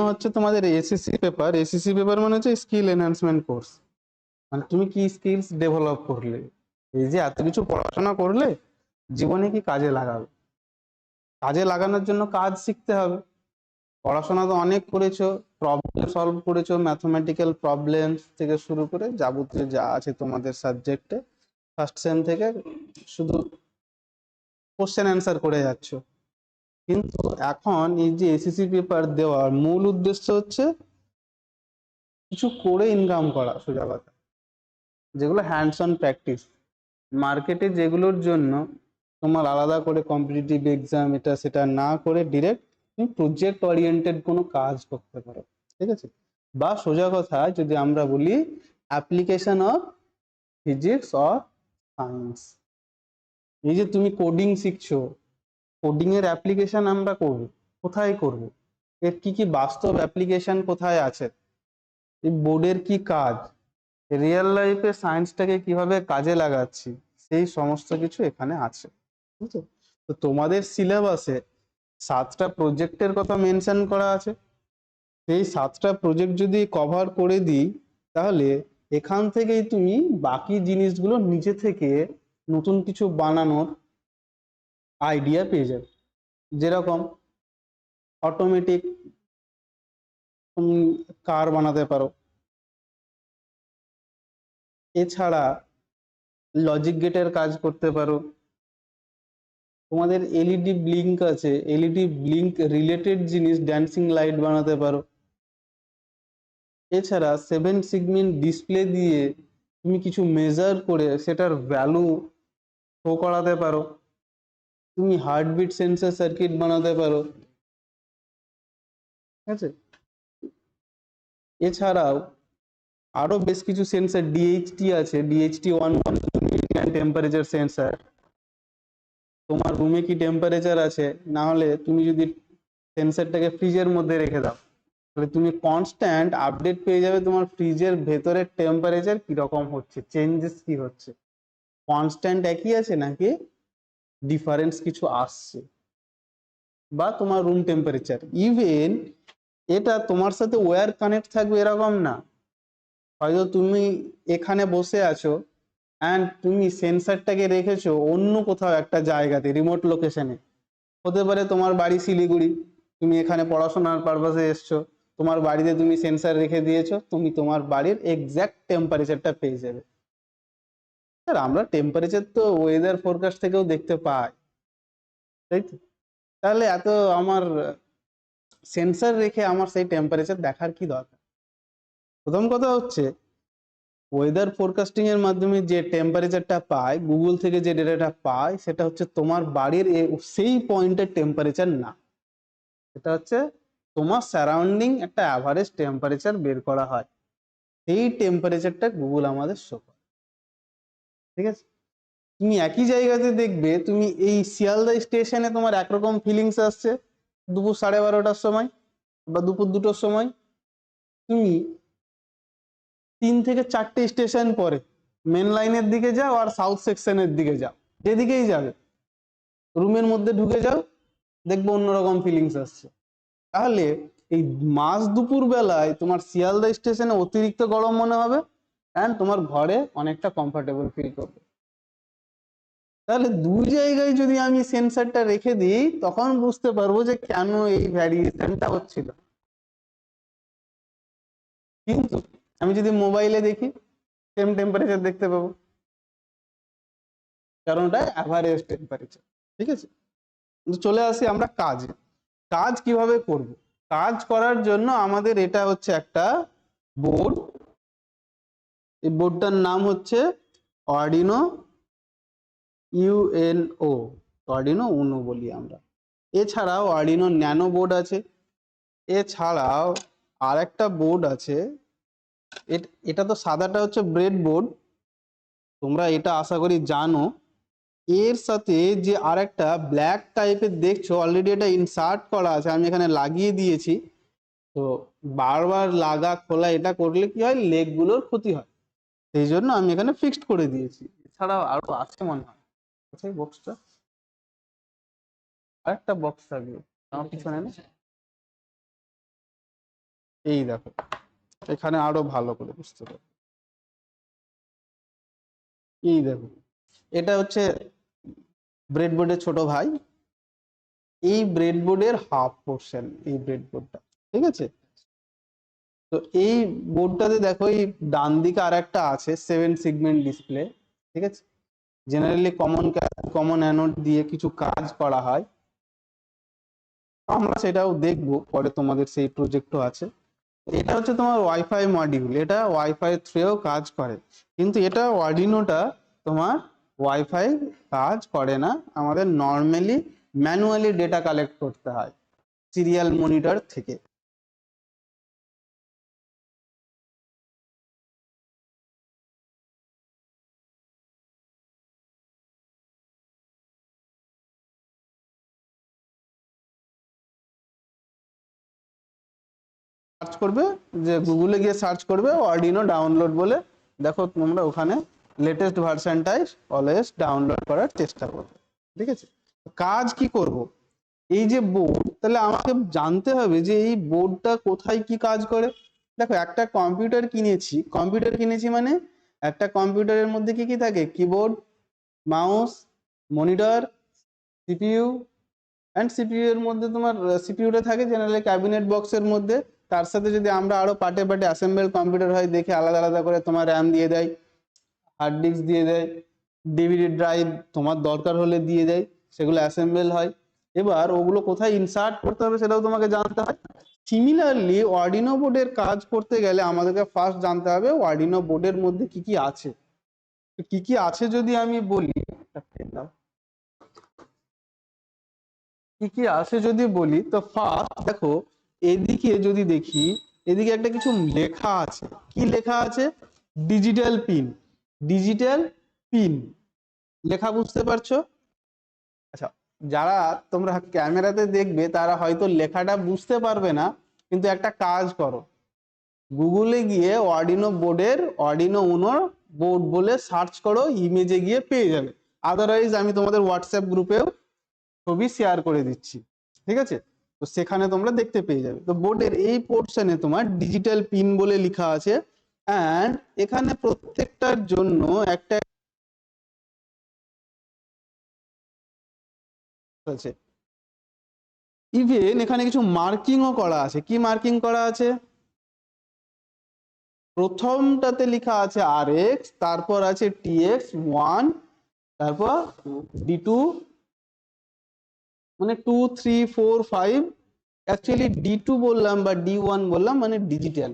হচ্ছে তোমাদের SSC paper. SSC paper মানে হচ্ছে স্কিল এনহ্যান্সমেন্ট কোর্স। মানে তুমি কি স্কিলস ডেভেলপ করলে, এই যে এত কিছু পড়াশোনা করলে জীবনে কি কাজে লাগাবে। কাজে লাগানোর জন্য কাজ শিখতে হবে। পড়াশোনা তো অনেক করেছো, প্রবলেম সলভ করেছো, ম্যাথমেটিক্যাল প্রবলেম থেকে শুরু করে যাবতীয় যা আছে তোমাদের সাবজেক্টে ফার্স্ট সেম থেকে শুধু কোশ্চেন অ্যান্সার করে যাচ্ছ। কিন্তু এখন এই যে এসএসসি পেপার দেওয়ার মূল উদ্দেশ্য হচ্ছে কিছু করে ইনকাম করা, সোজা কথা, যেগুলো হ্যান্ডস অন প্র্যাকটিস। মার্কেটে যেগুলোর জন্য তোমার আলাদা করে কম্পিটিটিভ এক্সাম এটা সেটা না করে ডিরেক্ট তুমি প্রজেক্ট ওরিয়েন্টেড কোনো কাজ করতে পারো। ঠিক আছে? বা সোজা কথা যদি আমরা বলি, application of physics or science. এই যে তুমি কোডিং শিখছো, কোডিং এর অ্যাপ্লিকেশন আমরা করব কোথায় করব, এর কি কি বাস্তব অ্যাপ্লিকেশন কোথায় আছে, এই বোর্ডের কি কাজ, রিয়েল লাইফে সায়েন্সটাকে কিভাবে কাজে লাগাচ্ছি, সেই সমস্ত কিছু এখানে আছে। বুঝছো? তো তোমাদের সিলেবাসে 7টা প্রজেক্টের কথা মেনশন করা আছে। সেই 7টা প্রজেক্ট যদি কভার করে দিই, তাহলে এখান থেকেই তুমি বাকি জিনিসগুলো নিজে থেকে নতুন কিছু বানানোর আইডিয়া পেয়ে যাবে। যেরকম অটোমেটিক তুমি কার বানাতে পারো, এছাড়া লজিক গেটের কাজ করতে পারো, তোমাদের এলইডি ব্লিঙ্ক আছে, এলইডি ব্লিঙ্ক রিলেটেড জিনিস ড্যান্সিং লাইট বানাতে পারো। এছাড়া 7 সেগমেন্ট ডিসপ্লে দিয়ে তুমি কিছু মেজার করে সেটার ভ্যালু শো করাতে পারো। তুমি হার্টবিট সেন্সর সার্কিট বানাতে পারো। ঠিক আছে? এছাড়াও আরো বেশ কিছু সেন্সর ডিএইচটি আছে, ডিএইচটি 1 টেম্পারেচার সেন্সর। তোমার রুমে কি টেম্পারেচার আছে, না হলে তুমি যদি সেন্সরটাকে ফ্রিজের মধ্যে রেখে দাও, তাহলে তুমি কনস্ট্যান্ট আপডেট পেয়ে যাবে তোমার ফ্রিজের ভেতরের টেম্পারেচার কিরকম হচ্ছে, চেঞ্জেস কি হচ্ছে, কনস্ট্যান্ট একই আছে নাকি ডিফারেন্স কিছু আসছে। বা তোমার রুম টেম্পারেচার, ইভেন এটা তোমার সাথে ওয়্যার কানেক্ট থাকবে এরকম না, হয়তো তুমি এখানে বসে আছো অ্যান্ড তুমি সেন্সরটাকে রেখেছো অন্য কোথাও একটা জায়গাতে, রিমোট লোকেশনে। হতে পারে তোমার বাড়ি শিলিগুড়ি, তুমি এখানে পড়াশোনার পারপাসে এসছো, তোমার বাড়িতে তুমি সেন্সর রেখে দিয়েছো, তুমি তোমার বাড়ির এক্সাক্ট টেম্পারেচারটা পেয়ে যাবে। স্যার আমরা টেম্পারেচার তো ওয়েদার ফোরকাস্ট থেকেও দেখতে পাই, তাই তো? তাহলে এত আমার সেন্সর রেখে আমার সেই টেম্পারেচার দেখার কি দরকার? প্রথম কথা হচ্ছে, ওয়েদার ফোরকাস্টিং এর মাধ্যমে যে টেম্পারেচারটা পায়, গুগল থেকে যে ডেটাটা পায়, সেটা হচ্ছে তোমার বাড়ির সেই পয়েন্টের টেম্পারেচার না, এটা হচ্ছে তোমার সারাউন্ডিং একটা অ্যাভারেজ টেম্পারেচার বের করা হয়, সেই টেম্পারেচারটা গুগল আমাদের শো করে। ঠিক আছে? তুমি একই জায়গাতে দেখবে, তুমি এই শিয়ালদা স্টেশনে তোমার একরকম ফিলিংস আসছে দুপুর 12:30টার সময় বা দুপুর 2টোর সময়, তুমি 3 থেকে 4টে স্টেশন পরে মেন লাইনের দিকে যাও আর সাউথ সেকশনের দিকে যাও, যেদিকেই যাবে রুমের মধ্যে ঢুকে যাও, দেখবো অন্যরকম ফিলিংস আসছে। তাহলে এই মাঝ দুপুর বেলায় তোমার শিয়ালদা স্টেশনে অতিরিক্ত গরম মনে হবে, অ্যান্ড তোমার ঘরে অনেকটা কমফোর্টেবল ফিল করবে। তাহলে দুই জায়গায় যদি আমি সেন্সারটা রেখে দিই, তখন বুঝতে পারবো যে কেন এই ভ্যারিয়েশনটা হচ্ছিল। কিন্তু আমি যদি মোবাইলে দেখি, সেম টেম্পারেচার দেখতে পাবো, কারণ ওটা অ্যাভারেজ টেম্পারেচার। ঠিক আছে? চলে আসি আমরা কাজে। কাজ কিভাবে করব? কাজ করার জন্য আমাদের এটা হচ্ছে একটা বোর্ড, এই বোর্ডটার নাম হচ্ছে আরডিনো ইউএনও, আরডিনো উনো বলি আমরা। এছাড়াও আরডিনো ন্যানো বোর্ড আছে। এছাড়াও আর একটা বোর্ড আছে, এটা তো সাদাটা হচ্ছে ব্রেড বোর্ড, তোমরা এটা আশা করি জানো। এর সাথে যে আরেকটা ব্ল্যাক টাইপের দেখছো, অলরেডি এটা ইনসার্ট করা আছে, আমি এখানে লাগিয়ে দিয়েছি। তো বারবার লাগা খোলা এটা করলে কি হয়, লেগ গুলোর ক্ষতি হয়, সেই জন্য আমি এখানে ফিক্সড করে দিয়েছি। এছাড়াও আরো আছে মনে হয়, কোথায় বক্সটা, আরেকটা বক্স থাকবে আমার পিছনে না? এই দেখো, এখানে আরো ভালো করে বুঝতে পারো। এই দেখো, এটা হচ্ছে ব্রেডবোর্ডের ছোট ভাই, এই ব্রেডবোর্ডের হাফ পোর্শন, এই ব্রেডবোর্ডটা, ঠিক আছে। তো এই বোর্ডটাতে দেখো, এই ডান দিকে আর একটা আছে 7 সেগমেন্ট ডিসপ্লে, ঠিক আছে। জেনারেলি কমন অ্যানোড দিয়ে কিছু কাজ করা হয়, আমরা সেটাও দেখবো পরে, তোমাদের সেই প্রজেক্টও আছে। এটা হচ্ছে তোমার ওয়াইফাই মডিউল, এটা ওয়াইফাই থ্রুও কাজ করে, কিন্তু এটা অর্ডিনোটা তোমার ওয়াইফাই কাজ করে না, আমাদের নর্মালি ম্যানুয়ালি ডেটা কালেক্ট করতে হয় সিরিয়াল মনিটর থেকে। সার্চ করবে, যে গুগলে গিয়ে সার্চ করবে অর্ডিনো ডাউনলোড বলে, দেখো তোমরা ওখানে লেটেস্ট ভার্সনটাই অলওয়েজ ডাউনলোড করার চেষ্টা করবে, ঠিক আছে। কাজ কি করব, এই যে বোর্ড, তাহলে আমাকে জানতে হবে যে এই বোর্ডটা কোথায় কি কাজ করে। দেখো, একটা কম্পিউটার কিনেছি মানে একটা কম্পিউটারের মধ্যে কি কি থাকে, keyboard, mouse, monitor, CPU, and CPU এর মধ্যে তোমার সিপিইউটা থাকে জেনারেলি ক্যাবিনেট বক্সের মধ্যে। তার সাথে যদি আমরা আরো পার্টে পার্টে অ্যাসেম্বল কম্পিউটার হয় দেখে আলাদা আলাদা করে তোমার র্যাম দিয়ে দেয়, হার্ড ডিস্ক দিয়ে দেয়, ডিভিডি ড্রাইভ তোমার দরকার হলে দিয়ে দেয়, সেগুলো অ্যাসেম্বল হয়। এবার ওগুলো কোথায় ইনসার্ট করতে হবে সেটাও তোমাকে জানতে হয়। সিমিলারলি অর্ডিনো বোর্ডের কাজ করতে গেলে আমাদেরকে ফার্স্ট জানতে হবে অর্ডিনো বোর্ডের মধ্যে কি কি আছে। কি কি আছে যদি আমি বলি, কি কি আছে যদি বলি, তো ফার্স্ট দেখো, এদিকে যদি দেখি, এদিকে একটা কিছু লেখা আছে, কি লেখা আছে, ডিজিটাল পিন, ডিজিটাল পিন লেখা বুঝতে পারছো? আচ্ছা, যারা তোমরা ক্যামেরাতে দেখবে তারা হয়তো লেখাটা বুঝতে পারবে না, কিন্তু একটা কাজ করো, গুগলে গিয়ে অর্ডিনো উনো বোর্ড বলে সার্চ করো, ইমেজে গিয়ে পেয়ে যাবে। আদারওয়াইজ আমি তোমাদের হোয়াটসঅ্যাপ গ্রুপেও ছবি শেয়ার করে দিচ্ছি, ঠিক আছে। তো সেখানে তোমরা দেখতে পেয়ে যাবে। তো বোর্ডের এই পোর্শনে তোমার ডিজিটাল পিন বলে লেখা আছে, অ্যান্ড এখানে প্রত্যেকটার জন্য একটা আছে, ইভেন এখানে কিছু মার্কিংও করা আছে। কি মার্কিং করা আছে, প্রথমটাতে লেখা আছে RX, তারপর আছে TX1, তারপর D2, মানে 2 3 4 5, অ্যাকচুয়ালি D2 বললাম বা D1 বললাম মানে ডিজিটাল,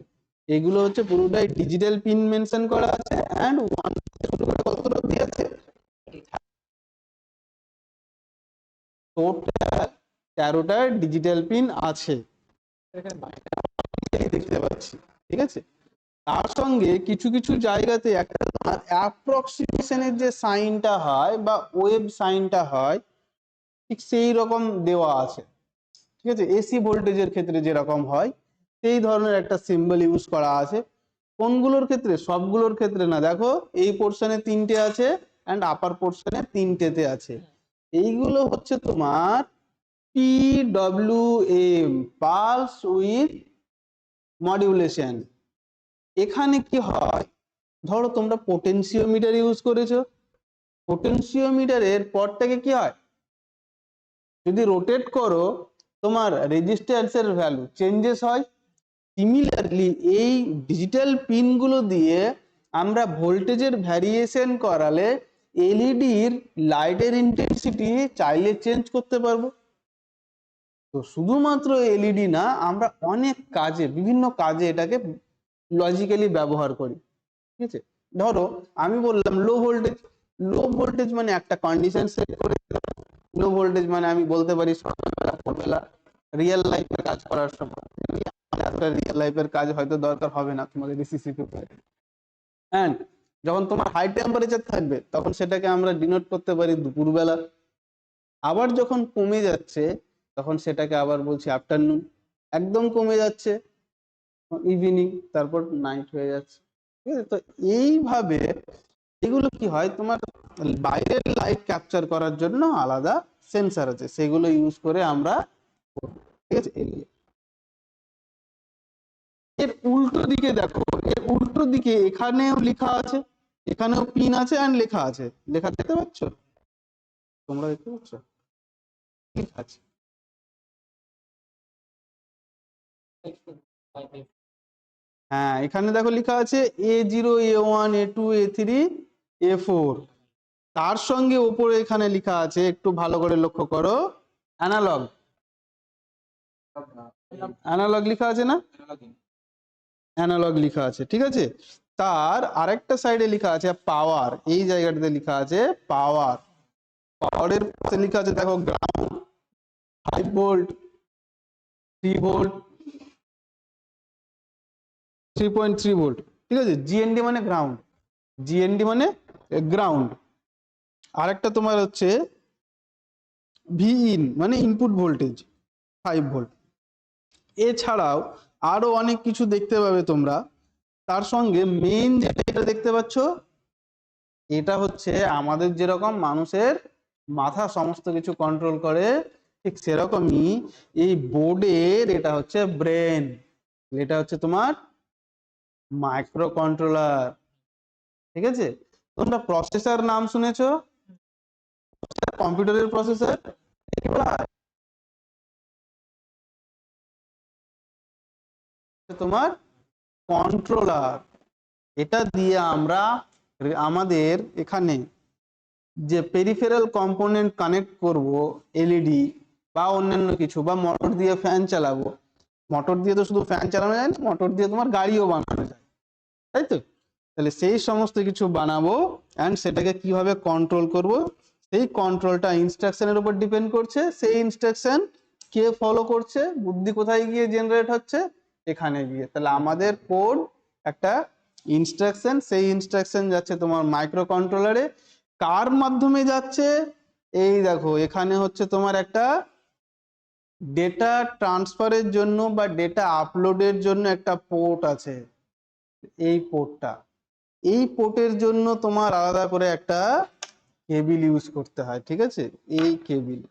এগুলো হচ্ছে পুরোটাই ডিজিটাল পিন মেনশন করা আছে। অ্যান্ড ওয়ান কতটা দিয়ে আছে, টোটাল 13টা ডিজিটাল পিন আছে, দেখতে পাচ্ছি, ঠিক আছে। তার সঙ্গে কিছু কিছু জায়গাতে একটা অ্যাপ্রক্সিমেশনের যে সাইনটা হয় বা ওয়েভ সাইনটা হয়, ঠিক সেই রকম দেওয়া আছে, ঠিক আছে। এসি ভোল্টেজের ক্ষেত্রে যেরকম হয় সেই ধরনের একটা সিম্বল ইউজ করা আছে। কোনগুলোর ক্ষেত্রে, সবগুলোর ক্ষেত্রে না, দেখো এই পোর্শনে 3টে আছে অ্যান্ড আপার পোর্শনে 3টেতে আছে। এইগুলো হচ্ছে তোমার PWM, পালস উইথ মডিউলেশন। এখানে কি হয়, ধরো তোমরা পোটেনশিওমিটার ইউজ করেছো, পোটেনশিওমিটারের পরটাকে কি হয়, যদি রোটেট করো তোমার রেজিস্ট্যান্সের ভ্যালু চেঞ্জেস হয়। সিমিলারলি এই ডিজিটাল পিনগুলো দিয়ে আমরা ভোল্টেজের ভ্যারিয়েশন করালে এলইডির লাইটের ইন্টেন্সিটি চাইলে চেঞ্জ করতে পারবো। তো শুধুমাত্র এলইডি না, আমরা অনেক কাজে, বিভিন্ন কাজে এটাকে লজিক্যালি ব্যবহার করি, ঠিক আছে। ধরো আমি বললাম লো ভোল্টেজ মানে একটা কন্ডিশন সেট করে, লো ভোল্টেজ মানে আমি বলতে পারি সকালবেলা ভোরবেলা রিয়েল লাইফের কাজ করার সময়, রিয়েল লাইফের কাজ হয়তো দরকার হবে না তোমাদের এসিসি পেপারে। অ্যান্ড যখন তোমার হাই টেম্পারেচার থাকবে তখন সেটাকে আমরা ডিনোট করতে পারি দুপুরবেলা, আবার যখন কমে যাচ্ছে তখন সেটাকে আবার বলছি আফটারনুন, একদম কমে যাচ্ছে ইভিনিং, তারপর নাইট হয়ে যাচ্ছে, ঠিক আছে। তো এইভাবে এগুলো কি হয়, তোমার বাইরের লাইট ক্যাপচার করার জন্য আলাদা সেন্সার আছে, সেগুলো ইউজ করে আমরা, ঠিক আছে। এর উল্টো দিকে দেখো, এর উল্টো দিকে এখানেও লেখা আছে, এখানেও পিন আছে এন্ড লেখা আছে। লেখা দেখতে পাচ্ছ? তোমরা দেখতে পাচ্ছ লেখা আছে? হ্যাঁ, এখানে দেখো লেখা আছে A0 A1 A2 A3 A4। তার সঙ্গে উপরে এখানে লেখা আছে, একটু ভালো করে লক্ষ্য করো, অ্যানালগ। অ্যানালগ লেখা আছে না? অ্যানালগ লেখা আছে, ঠিক আছে। তার আরেকটা সাইডে লেখা আছে পাওয়ার, এই জায়গাটাতে লেখা আছে পাওয়ার। পাওয়ারের পাশে লেখা আছে দেখো গ্রাউন্ড, 5 ভোল্ট, 3 ভোল্ট, 3.3 ভোল্ট, ঠিক আছে। জিএনডি মানে গ্রাউন্ড, জিএনডি মানে গ্রাউন্ড। আরেকটা তোমার হচ্ছে ভি ইন মানে ইনপুট ভোল্টেজ, 5 ভোল্ট। এছাড়াও আরো অনেক কিছু দেখতে পাবে তোমরা। তার সঙ্গে মেইন যেটা দেখতে পাচ্ছ, এটা হচ্ছে আমাদের যেরকম মানুষের মাথা সমস্ত কিছু কন্ট্রোল করে, ঠিক সেরকমই এই বোর্ডের এটা হচ্ছে ব্রেন, এটা হচ্ছে তোমার মাইক্রো কন্ট্রোলার, ঠিক আছে। তোমরা প্রসেসর নাম শুনেছো? কম্পিউটারের প্রসেসর তোমার কন্ট্রোলার। এটা দিয়ে আমরা আমাদের এখানে যে পেরিফেরাল কম্পোনেন্ট কানেক্ট করব, এলইডি বা অন্যান্য কিছু, বা মোটর দিয়ে ফ্যান চালাবো। মোটর দিয়ে তো শুধু ফ্যান চালানো যায় না, মোটর দিয়ে তোমার গাড়িও বানানো যায়, তাই তো? তাহলে সেই সমস্ত কিছু বানাবো অ্যান্ড সেটাকে কিভাবে কন্ট্রোল করব, সেই কন্ট্রোলটা ইনস্ট্রাকশনের উপর ডিপেন্ড করছে। সেই ইনস্ট্রাকশন কে ফলো করছে, বুদ্ধি কোথায় গিয়ে জেনারেট হচ্ছে, এখানে গিয়ে। তাহলে আমাদের কোড একটা ইনস্ট্রাকশন, সেই ইনস্ট্রাকশন যাচ্ছে তোমার মাইক্রো কন্ট্রোলারে। কার মাধ্যমে যাচ্ছে? এই দেখো, এখানে হচ্ছে তোমার একটা ডেটা ট্রান্সফারের জন্য বা ডেটা আপলোডের জন্য একটা পোর্ট আছে, এই পোর্টটা। এই পোর্টের জন্য তোমার আলাদা করে একটা কেবিল ইউজ করতে হয়, ঠিক আছে। এই কেবিল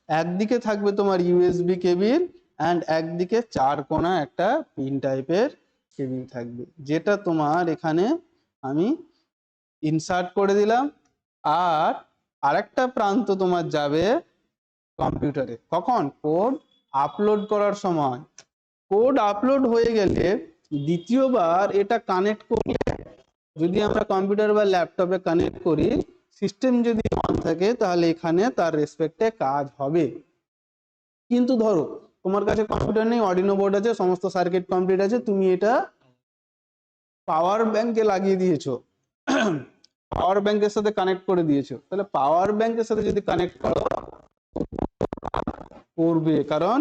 একদিকে থাকবে তোমার ইউএসবি কেবিল অ্যান্ড একদিকে 4 কোণা একটা পিন টাইপের কেবিল থাকবে, যেটা তোমার এখানে আমি ইনসার্ট করে দিলাম। আর আরেকটা প্রান্ত তোমার যাবে কম্পিউটারে, কখন? কোড আপলোড করার সময়। কোড আপলোড হয়ে গেলে দ্বিতীয়বার এটা কানেক্ট করলে, যদি আমরা কম্পিউটার বা ল্যাপটপে কানেক্ট করি, সিস্টেম যদি অন থাকে তাহলে এখানে তার রেসপেক্টে কাজ হবে। কিন্তু ধরো তোমার কাছে কম্পিউটার নেই, অর্ডিনো বোর্ড আছে, সমস্ত সার্কিট কমপ্লিট আছে, তুমি এটা পাওয়ার ব্যাংকে লাগিয়ে দিয়েছো, পাওয়ার ব্যাংকের সাথে কানেক্ট করে দিয়েছো, তাহলে পাওয়ার ব্যাংকের সাথে যদি কানেক্ট করো করবে, কারণ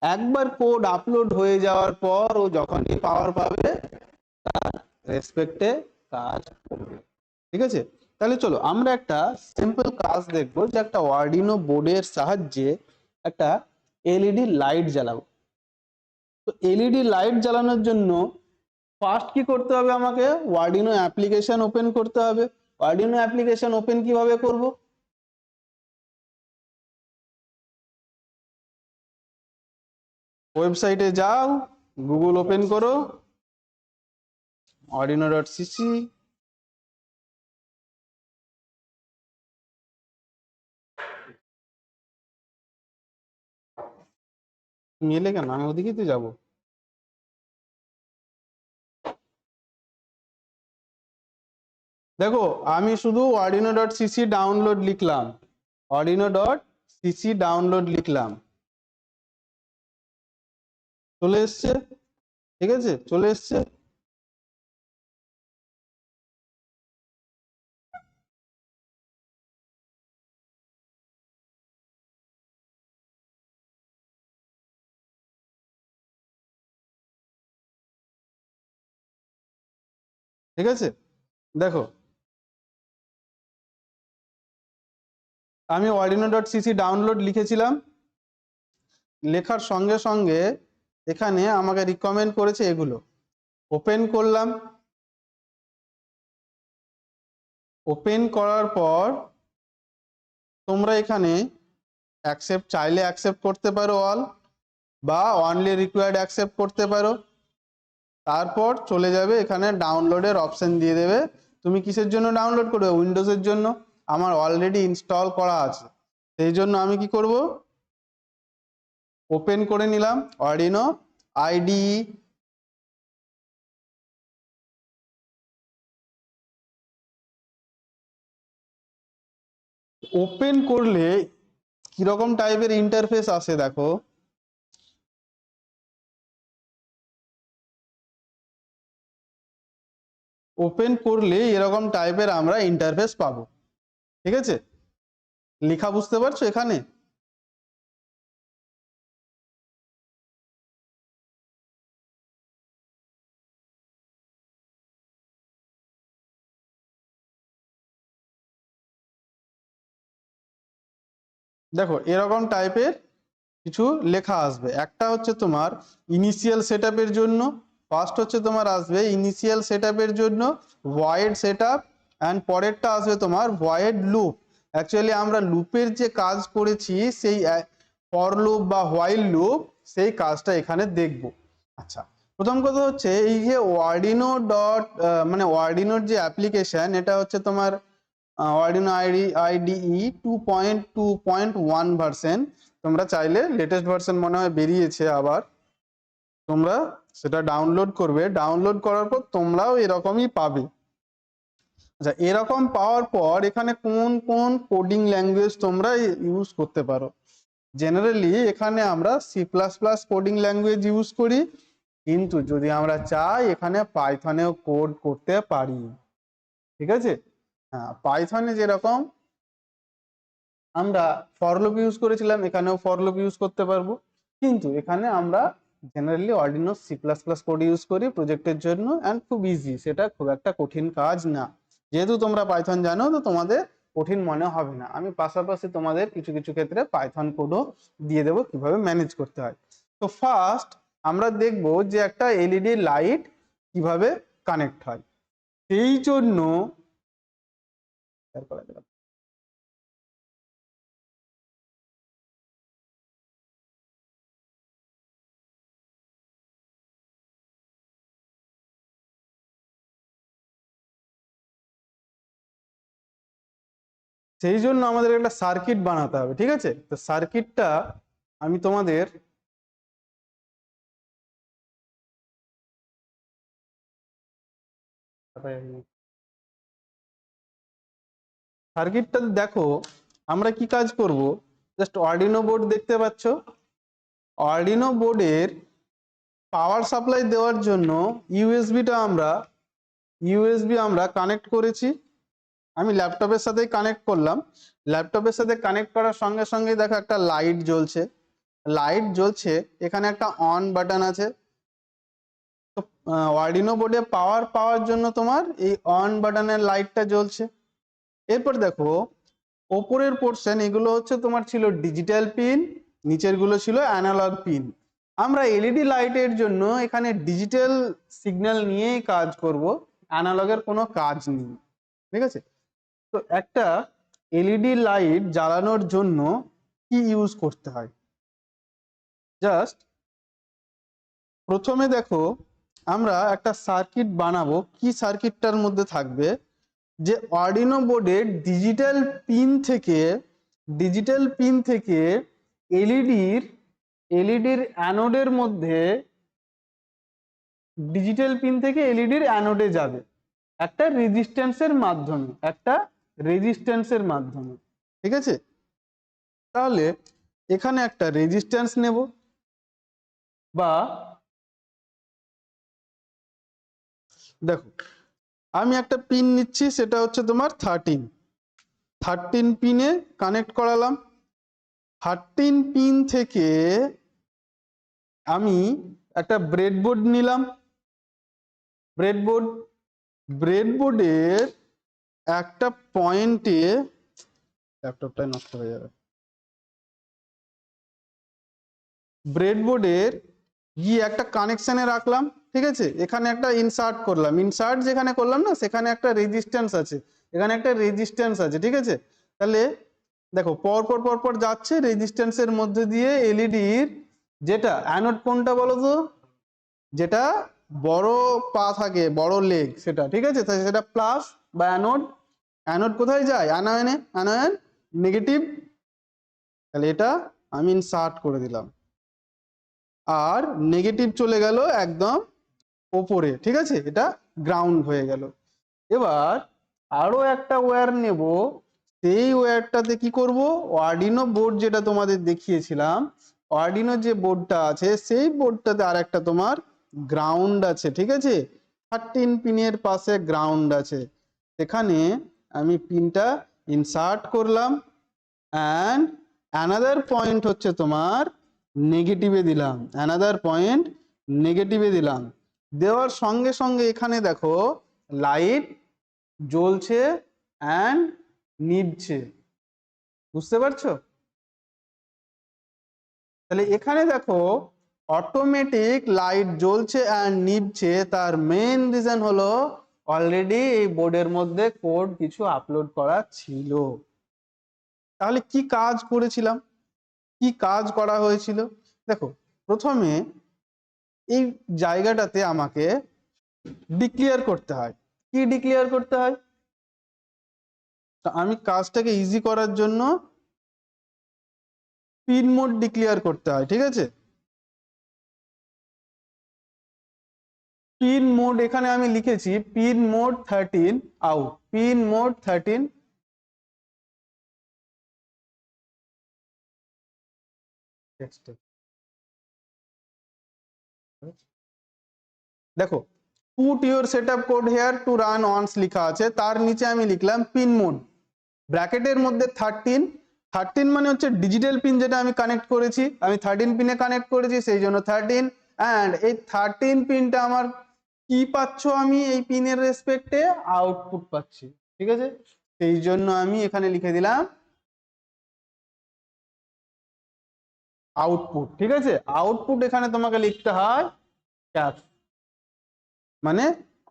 একবার কোড আপলোড হয়ে যাওয়ার পর ও যখনই পাওয়ার পাবে তার রেসপেক্টে কাজ করবে, ঠিক আছে। তাহলে চলো আমরা একটা সিম্পল কাজ দেখবো, যে একটা অর্ডিনো বোর্ডের সাহায্যে একটা এলইডি লাইট জ্বালাবো। তো এলইডি লাইট জ্বালানোর জন্য ফার্স্ট কি করতে হবে, আমাকে অর্ডিনো অ্যাপ্লিকেশন ওপেন করতে হবে। অর্ডিনো অ্যাপ্লিকেশন ওপেন কিভাবে করব? ওয়েবসাইটে যাও, গুগল ওপেন করো, arduino.cc, তুমি এলে কেন? আমি ওদিকেই তো যাবো। দেখো, আমি শুধু arduino.cc ডাউনলোড লিখলাম, arduino.cc ডাউনলোড লিখলাম, চলে এসছে, ঠিক আছে, চলে এসছে। ঠিক আছে, দেখো আমি arduino.cc ডাউনলোড লিখেছিলাম, লেখার সঙ্গে সঙ্গে এখানে আমাকে রিকমেন্ড করেছে এগুলো। ওপেন করলাম, ওপেন করার পর তোমরা এখানে অ্যাকসেপ্ট চাইলে অ্যাকসেপ্ট করতে পারো অল, বা অনলি রিকোয়ার্ড অ্যাকসেপ্ট করতে পারো। তারপর চলে যাবে এখানে ডাউনলোডের অপশন দিয়ে দেবে। তুমি কিসের জন্য ডাউনলোড করবে? উইন্ডোজের জন্য। আমার অলরেডি ইনস্টল করা আছে, সেই জন্য আমি কি করব, ওপেন করে নিলাম আরডিনো আইডিই। ওপেন করলে কিরকম টাইপের ইন্টারফেস আসে দেখো। ওপেন করলে এরকম টাইপের আমরা ইন্টারফেস পাবো। ঠিক আছে, লেখা বুঝতে পারছো এখানে? দেখো এরকম টাইপের কিছু লেখা আসবে। একটা হচ্ছে তোমার ইনিশিয়াল সেটআপের জন্য, ফার্স্ট হচ্ছে তোমার আসবে ইনিশিয়াল সেটআপের জন্য ভয়েড সেটআপ, অ্যান্ড পরেরটা আসবে তোমার ভয়েড লুপ। অ্যাকচুয়ালি আমরা লুপের যে কাজ করেছি সেই ফর লুপ বা হোয়াইল লুপ, সেই কাজটা এখানে দেখব। আচ্ছা, প্রথম কথা হচ্ছে এই যে ওয়ার্ডিনো ডট মানে ওয়ার্ডিনোর যে অ্যাপ্লিকেশন, এটা হচ্ছে তোমার আরডিনো আইডিই 2.2.1 ভার্সন। তোমরা চাইলে লেটেস্ট ভার্সন মনে হয় বেরিয়েছে আবার, তোমরা সেটা ডাউনলোড করবে। ডাউনলোড করার পর তোমরাও এরকমই পাবে। আচ্ছা, এরকম পাওয়ার পর এখানে কোন কোন কোডিং ল্যাঙ্গুয়েজ তোমরা ইউজ করতে পারো? জেনারেলি এখানে আমরা C++ কোডিং ল্যাঙ্গুয়েজ ইউজ করি, কিন্তু যদি আমরা চাই এখানে পাইথনেও কোড করতে পারি। ঠিক আছে, হ্যাঁ, পাইথনে যেরকম আমরা ফর লুপ ইউজ করেছিলাম, এখানেও ফর লুপ ইউজ করতে পারবো। কিন্তু এখানে আমরা generally Arduino C++ code use করি প্রজেক্টের জন্য, অ্যান্ড খুব ইজি, সেটা খুব একটা কঠিন কাজ না। যেহেতু তোমরা পাইথন জানো, তো তোমাদের কঠিন মনে হবে না। আমি পাশাপাশি তোমাদের কিছু কিছু ক্ষেত্রে পাইথন কোডও দিয়ে দেবো কিভাবে ম্যানেজ করতে হয়। তো ফার্স্ট আমরা দেখব যে একটা এলইডি লাইট কিভাবে কানেক্ট হয়। সেই জন্য সেই জন্য আমাদের একটা সার্কিট বানাতে হবে। ঠিক আছে, তো সার্কিটটা আমি তোমাদের সার্কিটটা দেখো আমরা কি কাজ করব। জাস্ট আরডিনো বোর্ড দেখতে পাচ্ছ, আরডিনো বোর্ডের পাওয়ার সাপ্লাই দেওয়ার জন্য ইউএসবি আমরা কানেক্ট করেছি। আমি ল্যাপটপের সাথেই কানেক্ট করলাম। ল্যাপটপের সাথে কানেক্ট করার সঙ্গে সঙ্গে দেখো একটা লাইট জ্বলছে। লাইট জ্বলছে, এখানে একটা অন বাটন আছে। তো আরডিনো বোর্ডে পাওয়ার পাওয়ার জন্য তোমার এই অন বাটনের লাইটটা জ্বলছে। এরপর দেখো ওপরের পোর্শন, এগুলো হচ্ছে তোমার ছিল ডিজিটাল পিন, নিচের গুলো ছিল অ্যানালগ পিন। আমরা এলইডি লাইটের জন্য এখানে ডিজিটাল সিগন্যাল নিয়েই কাজ করব, অ্যানালগের কোনো কাজ নেই। ঠিক আছে, তো একটা এলইডি লাইট জ্বালানোর জন্য কি ইউজ করতে হয়? জাস্ট প্রথমে দেখো আমরা একটা সার্কিট বানাবো। কি সার্কিটটার মধ্যে থাকবে যে আরডিনো বোর্ডের ডিজিটাল পিন থেকে এলইডির অ্যানোডের মধ্যে, ডিজিটাল পিন থেকে এলইডির অ্যানোডে যাবে একটা রেজিস্ট্যান্সের মাধ্যমে। ঠিক আছে, তাহলে এখানে একটা রেজিস্ট্যান্স নেব, বা দেখো আমি একটা পিন নিচ্ছি, সেটা হচ্ছে তোমার 13 পিনে কানেক্ট করালাম। 13 পিন থেকে আমি একটা ব্রেডবোর্ড নিলাম। ব্রেডবোর্ডের একটা পয়েন্টে, ল্যাপটপটাই নষ্ট হয়ে যাবে, ব্রেডবোর্ডের গিয়ে একটা কানেকশনে রাখলাম। ঠিক আছে, এখানে একটা ইনসার্ট করলাম, ইনসার্ট যেখানে করলাম না সেখানে একটা রেজিস্ট্যান্স আছে, এখানে একটা রেজিস্ট্যান্স আছে। ঠিক আছে, তাহলে দেখো পরপর যাচ্ছে রেজিস্ট্যান্সের মধ্যে দিয়ে এলইডির, যেটা অ্যানোড কোনটা বলো তো, যেটা বড় পা থাকে, বড় লেগ, সেটা ঠিক আছে, তাহলে সেটা প্লাস বা অ্যানোড। অ্যানোড কোথায় যায়? অ্যানোয়নে, অ্যানোয়ন নেগেটিভ, তাহলে এটা আমি ইনসার্ট করে দিলাম। আর নেগেটিভ চলে গেল একদম ওপরে, ঠিক আছে, এটা গ্রাউন্ড হয়ে গেল। এবার আরো একটা ওয়্যার নেব, সেই ওয়্যারটাতে কি করব, আরডিনো বোর্ড যেটা তোমাদের দেখিয়েছিলাম, আরডিনো যে বোর্ডটা আছে সেই বোর্ডটাতে আর একটা তোমার গ্রাউন্ড আছে, ঠিক আছে, 13 পিনের পাশে গ্রাউন্ড আছে, সেখানে আমি পিনটা ইনসার্ট করলাম অ্যান্ড অ্যানাদার পয়েন্ট হচ্ছে তোমার নেগেটিভে দিলাম, অ্যানাদার পয়েন্ট নেগেটিভে দিলাম। দেওয়ার সঙ্গে সঙ্গে এখানে দেখো লাইট জ্বলছে অ্যান্ড নিভছে, বুঝতে পারছো? তাহলে এখানে দেখো অটোমেটিক লাইট জ্বলছে অ্যান্ড নিভছে, তার মেইন রিজন হলো অলরেডি এই বোর্ডের মধ্যে কোড কিছু আপলোড করা ছিল। তাহলে কি কাজ করেছিলাম, কি কাজ করা হয়েছিল? দেখো প্রথমে এই জায়গাটাতে আমাকে ডিক্লেয়ার করতে হয়। কি ডিক্লেয়ার করতে হয়? তো আমি কাজটাকে ইজি করার জন্য পিন মোড ডিক্লেয়ার করতে হয়, ঠিক আছে। পিন মোড এখানে আমি লিখেছি pin mode 13 out, pin mode 13 দেখো put your setup code here to run once লেখা আছে, তার নিচে আমি লিখলাম পিন মোড ব্র্যাকেটের মধ্যে 13। 13 মানে হচ্ছে ডিজিটাল পিন যেটা আমি কানেক্ট করেছি, আমি 13 পিনে কানেক্ট করেছি সেই জন্য 13। অ্যান্ড এই 13 পিনটা আমার কি পাচ্ছ, আমি এই পিনের রেসপেক্টে আউটপুট পাচ্ছি, ঠিক আছে, সেই জন্য আমি এখানে লিখে দিলাম আউটপুট, ঠিক আছে। আউটপুট এখানে তোমাকে লিখতে হয় ক্যাপ, মানে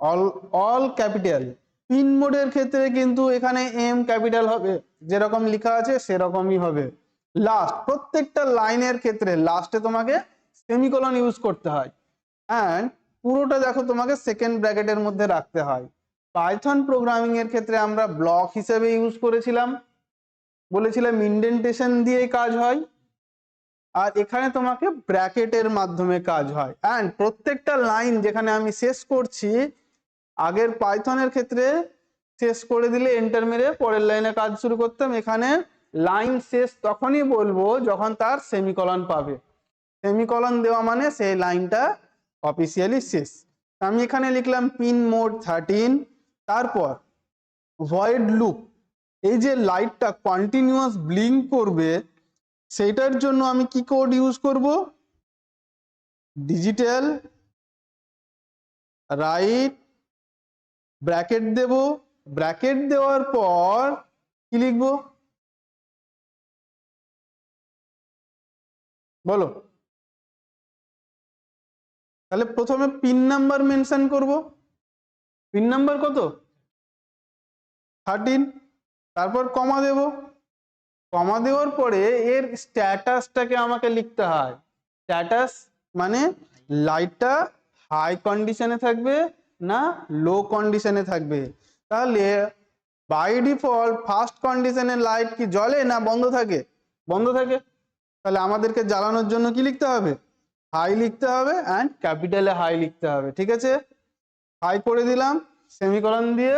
অল অল ক্যাপিটাল। পিন মোডের ক্ষেত্রে কিন্তু এখানে এম ক্যাপিটাল হবে, যেরকম লেখা আছে সেরকমই হবে। লাস্ট প্রত্যেকটা লাইনের ক্ষেত্রে লাস্টে তোমাকে সেমিকোলন ইউজ করতে হয়, অ্যান্ড পুরোটা দেখো তোমাকে সেকেন্ড ব্র্যাকেটের মধ্যে রাখতে হয়। পাইথন প্রোগ্রামিং এর ক্ষেত্রে আমরা ব্লক হিসেবে ইউজ করেছিলাম, বলেছিলাম ইন্ডেন্টেশন দিয়ে কাজ হয়, আর এখানে তোমাকে ব্র্যাকেটের মাধ্যমে কাজ হয়। অ্যান্ড প্রত্যেকটা লাইন যেখানে আমি শেষ করছি, আগের পাইথনের ক্ষেত্রে শেষ করে দিলে এন্টার মেরে পরের লাইনে কাজ শুরু করতাম, এখানে লাইন শেষ তখনই বলবো যখন তার সেমিকলন পাবে, সেমিকলন দেওয়া মানে সেই লাইনটা অফিসিয়ালি শেষ। আমি এখানে লিখলাম পিন মোড 13, তারপর ভয়েড লুপ, এই যে লাইটটা কন্টিনিউয়াস ব্লিঙ্ক করবে সেইটার জন্য আমি কি কোড ইউজ করব, ডিজিটাল রাইট ব্র্যাকেট দেব, ব্র্যাকেট দেওয়ার পর কি লিখবো বলো? তাহলে প্রথমে পিন নাম্বার মেনশন করব, পিন নাম্বার কত 13, তারপর কমা দেব, কমা দেওয়ার পরে এর স্ট্যাটাসটাকে আমাকে লিখতে হয়। স্ট্যাটাস মানে লাইটটা হাই কন্ডিশনে থাকবে না লো কন্ডিশনে থাকবে। তাহলে বাই ডিফল্ট ফার্স্ট কন্ডিশনের লাইট কি জ্বলে না বন্ধ থাকে? বন্ধ থাকে। তাহলে আমাদেরকে জ্বালানোর জন্য কি লিখতে হবে? হাই লিখতে হবে অ্যান্ড ক্যাপিটালে হাই লিখতে হবে, ঠিক আছে। হাই করে দিলাম, সেমিকোলন দিয়ে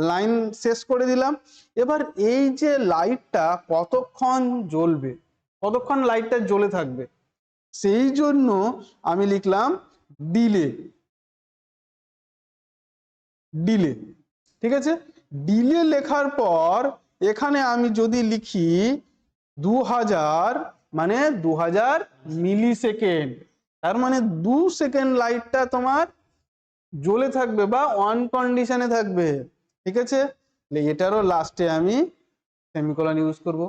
লাইন শেষ করে দিলাম। এবার এই যে লাইটটা কতক্ষণ জ্বলবে, কতক্ষণ লাইটটা জ্বলে থাকবে, সেই জন্য আমি লিখলাম ডিলে, ডিলে, ঠিক আছে। ডিলে লেখার পর এখানে আমি যদি লিখি 2000, মানে 2000 মিলি সেকেন্ড, তার মানে 2 সেকেন্ড লাইটটা তোমার জ্বলে থাকবে বা অন কন্ডিশনে থাকবে, ঠিক আছে। এটারও লাস্টে আমি সেমিকোলন ইউজ করব।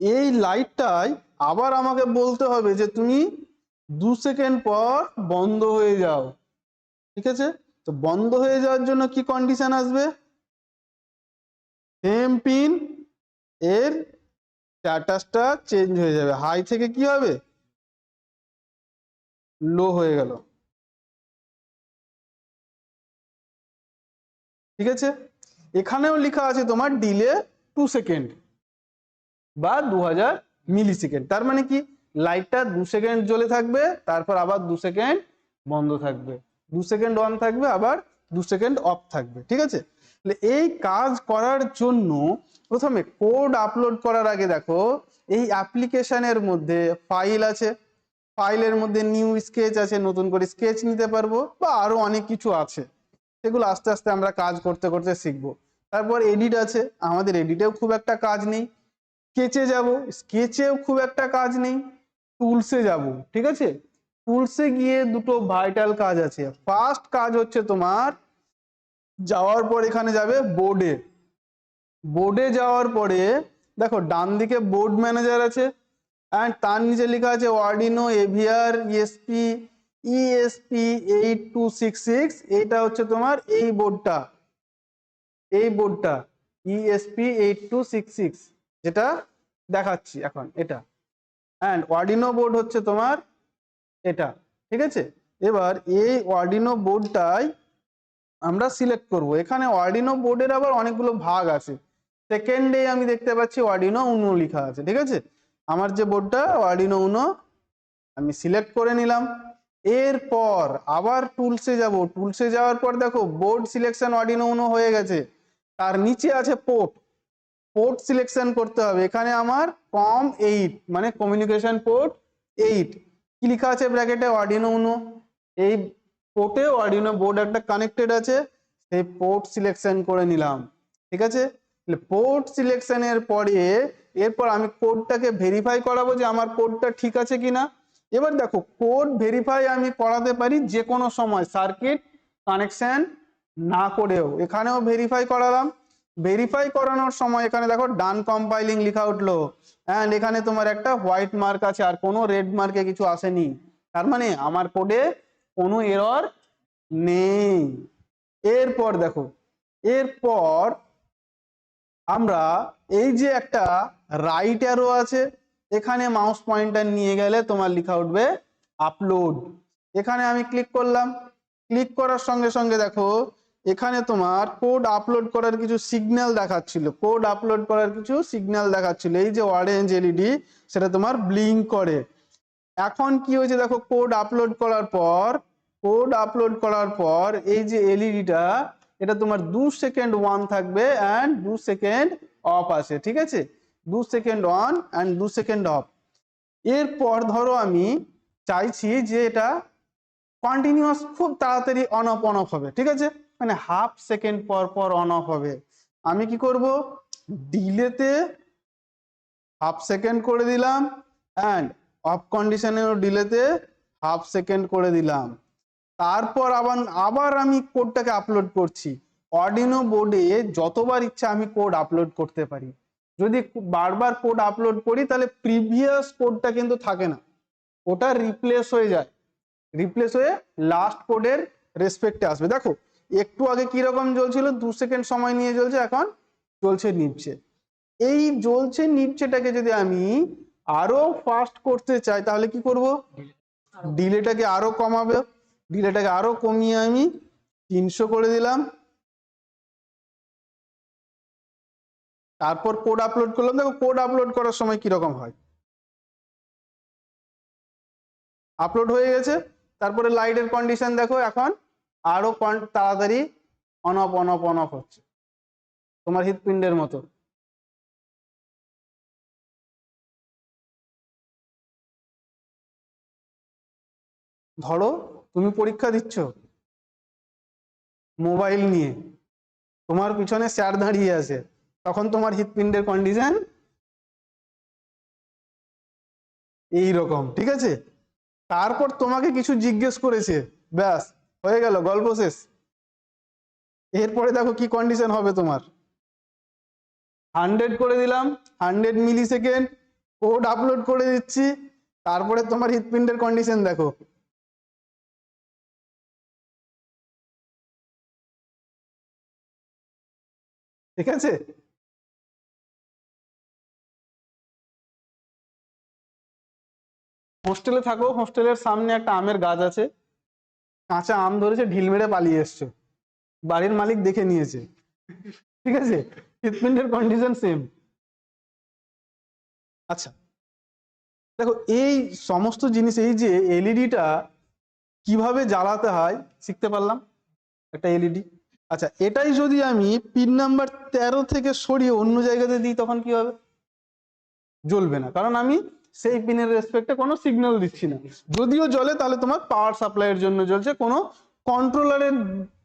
এই লাইটটাই আবার আমাকে বলতে হবে যে তুমি 2 সেকেন্ড পর বন্ধ হয়ে যাও, ঠিক আছে। তো বন্ধ হয়ে যাওয়ার জন্য কি কন্ডিশন আসবে? সেম পিন এর স্ট্যাটাসটা চেঞ্জ হয়ে যাবে, হাই থেকে কি হবে লো হয়ে গেল, ঠিক আছে, এখানেও লেখা আছে তোমার ডিলে 2 সেকেন্ড বা 2000 মিলি সেকেন্ড। তার মানে কি, লাইটটা 2 সেকেন্ড জ্বলে থাকবে, তারপর আবার 2 সেকেন্ড বন্ধ থাকবে, 2 সেকেন্ড অন থাকবে, আবার 2 সেকেন্ড অফ থাকবে। ঠিক আছে, এই কাজ করার জন্য প্রথমে কোড আপলোড করার আগে দেখো এই অ্যাপ্লিকেশনের মধ্যে ফাইল আছে, ফাইলের মধ্যে নিউ স্কেচ আছে, নতুন করে স্কেচ নিতে পারবো, বা আরো অনেক কিছু আছে, সেগুলো আস্তে আস্তে আমরা কাজ করতে করতে শিখবো। তারপর এডিট আছে, আমাদের এডিটেও খুব একটা কাজ নেই। স্কেচে যাব, স্কেচেও খুব একটা কাজ নেই। টুলসে যাব, ঠিক আছে, টুলসে গিয়ে দুটো ভাইটাল কাজ আছে। ফার্স্ট কাজ হচ্ছে তোমার যাওয়ার পর এখানে যাবে বোর্ডে, বোর্ডে যাওয়ার পরে দেখো ডান দিকে বোর্ড ম্যানেজার আছে, অ্যান্ড তার নিচে লেখা আছে অর্ডিনো এভিআর ইএসপি ESP8266। এটা হচ্ছে তোমার এই বোর্ডটা, এই বোর্ডটা ESP8266 যেটা দেখাচ্ছি এখন, এটা। অ্যান্ড অর্ডিনো বোর্ড হচ্ছে তোমার এটা। ঠিক আছে, এবার এই অর্ডিনো বোর্ডটাই আমরা সিলেক্ট করব। এখানে অর্ডিনো বোর্ডের আবার অনেকগুলো ভাগ আছে। সেকেন্ডে আমি দেখতে পাচ্ছি অর্ডিনো উনো লেখা আছে। ঠিক আছে, আমার যে বোর্ডটা অর্ডিনো উনো আমি সিলেক্ট করে নিলাম। এরপর আবার টুলসে যাব, টুলসে যাওয়ার পর দেখো বোর্ড সিলেকশন অর্ডিনো উনো হয়ে গেছে, তার নিচে আছে পোর্ট, পোর্ট সিলেকশন করতে হবে। এখানে আমার COM8 মানে কমিউনিকেশন পোর্ট 8, কি লেখা আছে ব্র্যাকেটে অর্ডিনো উনো। এই পোর্টে অর্ডিনো বোর্ড একটা কানেক্টেড আছে, সেই পোর্ট সিলেকশন করে নিলাম। ঠিক আছে, পোর্ট সিলেকশনের পরে এরপর আমি কোডটাকে ভেরিফাই করাবো যে আমার কোডটা ঠিক আছে কিনা। এবার দেখো কোড ভেরিফাই আমি করাতে পারি যে কোনো সময়, সার্কিট কানেকশন না করেও। এখানেও ভেরিফাই করালাম, ভেরিফাই করানোর সময় এখানে দেখো ডান কম্পাইলিং লেখা উঠলো, অ্যান্ড এখানে তোমার একটা হোয়াইট মার্ক আছে, আর কোনো রেড মার্কে কিছু আসেনি। তার মানে আমার কোডে কোনো এরর নেই। এরপর দেখো, এরপর আমরা এই যে একটা রাইট অ্যারো আছে, এখানে মাউস পয়েন্টার নিয়ে গেলে তোমার লেখা উঠবে আপলোড। এখানে আমি ক্লিক করলাম, ক্লিক করার সঙ্গে সঙ্গে দেখো এখানে তোমার কোড আপলোড করার কিছু সিগন্যাল দেখাচ্ছিল, কোড আপলোড করার কিছু সিগন্যাল দেখাচ্ছিল। এই যে অরেঞ্জ এলইডি সেটা তোমার ব্লিঙ্ক করে। এখন কি হয়েছে দেখো, কোড আপলোড করার পর, কোড আপলোড করার পর এই যে এলইডিটা এটা তোমার 2 সেকেন্ড অন থাকবে অ্যান্ড 2 সেকেন্ড অফ আছে। ঠিক আছে, 2 second on and 2 second of. এরপর ধরো আমি চাইছি যে এটা কন্টিনিউয়াস খুব তাড়াতাড়ি অন অফ হবে। ঠিক আছে, মানে হাফ সেকেন্ড পর পর অন অফ হবে। আমি কি করব, ডিলেতে হাফ সেকেন্ড করে দিলাম, অ্যান্ড অফ কন্ডিশনেও ডিলেতে হাফ সেকেন্ড করে দিলাম। তারপর আবার আবার আমি কোডটাকে আপলোড করছি। অর্ডিনো বোর্ডে যতবার ইচ্ছা আমি কোড আপলোড করতে পারি। যদি বারবার কোড আপলোড করি তাহলে প্রিভিয়াস কোডটা কিন্তু থাকে না, ওটা রিপ্লেস হয়ে যায়, রিপ্লেস হয়ে লাস্ট কোডের রেসপেক্টে আসবে। দেখো একটু আগে কিরকম জ্বলছিল, 2 সেকেন্ড সময় নিয়ে জ্বলছে, এখন চলছে নিচে। এই জ্বলছে নিচেটাকে যদি আমি আরো ফাস্ট করতে চাই তাহলে কি করব, ডিলেটাকে আরো কমাবে, ডিলেটাকে আরো কমিয়ে আমি 300 করে দিলাম। তারপর কোড আপলোড করলাম, দেখো কোড আপলোড করার সময় কিরকম হয়, আপলোড হয়ে গেছে। তারপরে লাইটের কন্ডিশন দেখো এখন আরো তাড়াতাড়ি on of on of on of হচ্ছে, তোমার হৃৎপিণ্ডের মতো। ধরো তুমি পরীক্ষা দিচ্ছ মোবাইল নিয়ে, তোমার পিছনে স্যার দাঁড়িয়ে আছে, তখন তোমার হৃৎপিণ্ডের কন্ডিশন এই রকম। ঠিক আছে, তারপর তোমাকে কিছু জিজ্ঞেস করেছে, ব্যাস হয়ে গেল, গল্প শেষ। এরপরে দেখো কি কন্ডিশন হবে তোমার, 100 করে দিলাম, 100 মিলি সেকেন্ড কোড আপলোড করে দিচ্ছি, তারপরে তোমার হৃৎপিণ্ডের কন্ডিশন দেখো। ঠিক আছে, হোস্টেলে থাকো, হোস্টেলের সামনে একটা আমের গাছ আছে, কাঁচা আম ধরেছে, ঢিল মেরে পালিয়ে এসছো, বাড়ির মালিক দেখে নিয়েছে, ঠিক আছে, ফিটমেন্টের কন্ডিশন সেম। আচ্ছা দেখো এই সমস্ত জিনিস, এই যে এলইডিটা কিভাবে জ্বালাতে হয় শিখতে পারলাম, একটা এলইডি। আচ্ছা এটাই যদি আমি পিন নাম্বার 13 থেকে সরিয়ে অন্য জায়গাতে দিই তখন কি হবে? জ্বলবে না, কারণ আমি সেই পিনের রেসপেক্টে কোনো সিগন্যাল দিচ্ছি না। যদিও জ্বলে তাহলে তোমার পাওয়ার সাপ্লাইয়ের জন্য জ্বলছে, কোনো কন্ট্রোলারের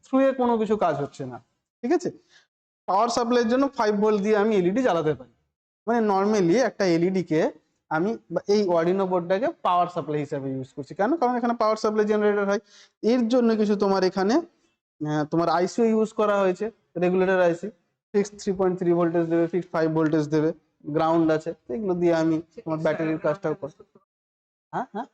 থ্রুয়ে কোনো কিছু কাজ হচ্ছে না, ঠিক আছে। পাওয়ার সাপ্লাইয়ের জন্য 5 ভোল্ট দিয়ে আমি এলইডি জ্বালাতে পারি। মানে নর্মালি একটা এলইডি কে আমি এই অর্ডিনো বোর্ডটাকে পাওয়ার সাপ্লাই হিসেবে ইউজ করছি। কেন? কারণ এখানে পাওয়ার সাপ্লাই জেনারেটর হয়। এর জন্য কিছু তোমার এখানে তোমার আইসিও ইউজ করা হয়েছে, রেগুলেটর আইসি। ফিক্সড 3.3 ভোল্টেজ দেবে, ফিক্সড 5 ভোল্টেজ দেবে, গ্রাউন্ড আছে, এগুলো দিয়ে আমি তোমার ব্যাটারির কাজটাও করি। হ্যাঁ হ্যাঁ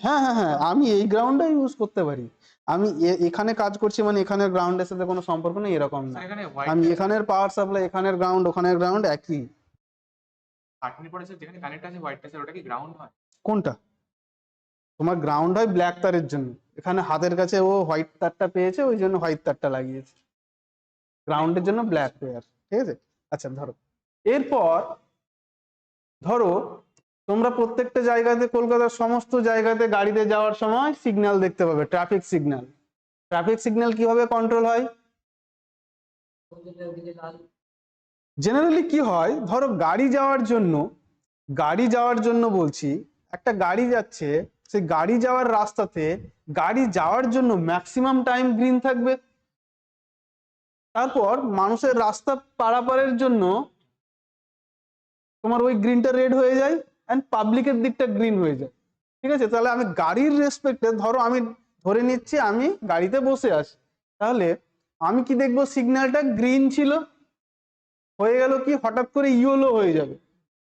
হ্যাঁ হ্যাঁ হ্যাঁ, আমি এই গ্রাউন্ডটা ইউজ করতে পারি। আমি এখানে কাজ করছি মানে এখানের গ্রাউন্ডের সাথে কোনো সম্পর্ক নেই এরকম না। আমি এখানের পাওয়ার সাপ্লাই, এখানের গ্রাউন্ড, ওখানের গ্রাউন্ড একই। যেখানে কানেক্ট আছে হোয়াইট আছে ওটা কি গ্রাউন্ড হয়? কোনটা? তোমার গ্রাউন্ড হয় ব্ল্যাক তারের জন্য, এখানে হাতের কাছে ও হোয়াইট তারটা পেয়েছে ওই জন্য হোয়াইট তারটা লাগিয়েছে, গ্রাউন্ডের জন্য ব্ল্যাক ওয়্যার, ঠিক আছে। আচ্ছা ধরো এরপর ধরো তোমরা প্রত্যেকটা জায়গাতে, কলকাতার সমস্ত জায়গাতে গাড়িতে যাওয়ার সময় সিগন্যাল দেখতে পাবে, ট্রাফিক সিগন্যাল। ট্রাফিক সিগন্যাল কিভাবে কন্ট্রোল হয়? জেনারেলি কি হয়, ধরো গাড়ি যাওয়ার জন্য বলছি, একটা গাড়ি যাচ্ছে, সেই গাড়ি যাওয়ার রাস্তাতে গাড়ি যাওয়ার জন্য ম্যাক্সিমাম টাইম গ্রিন থাকবে। তারপর মানুষের রাস্তা পারাপারের জন্য তোমার ওই গ্রিনটা রেড হয়ে যায়, অ্যান্ড পাবলিকের দিকটা গ্রিন হয়ে যায়, ঠিক আছে। তাহলে আমি গাড়ির রেসপেক্টে, ধরো আমি ধরে নিচ্ছি আমি গাড়িতে বসে আছি, তাহলে আমি কি দেখবো, সিগন্যালটা গ্রিন ছিল, হয়ে গেল কি হঠাৎ করে ইয়েলো হয়ে যাবে,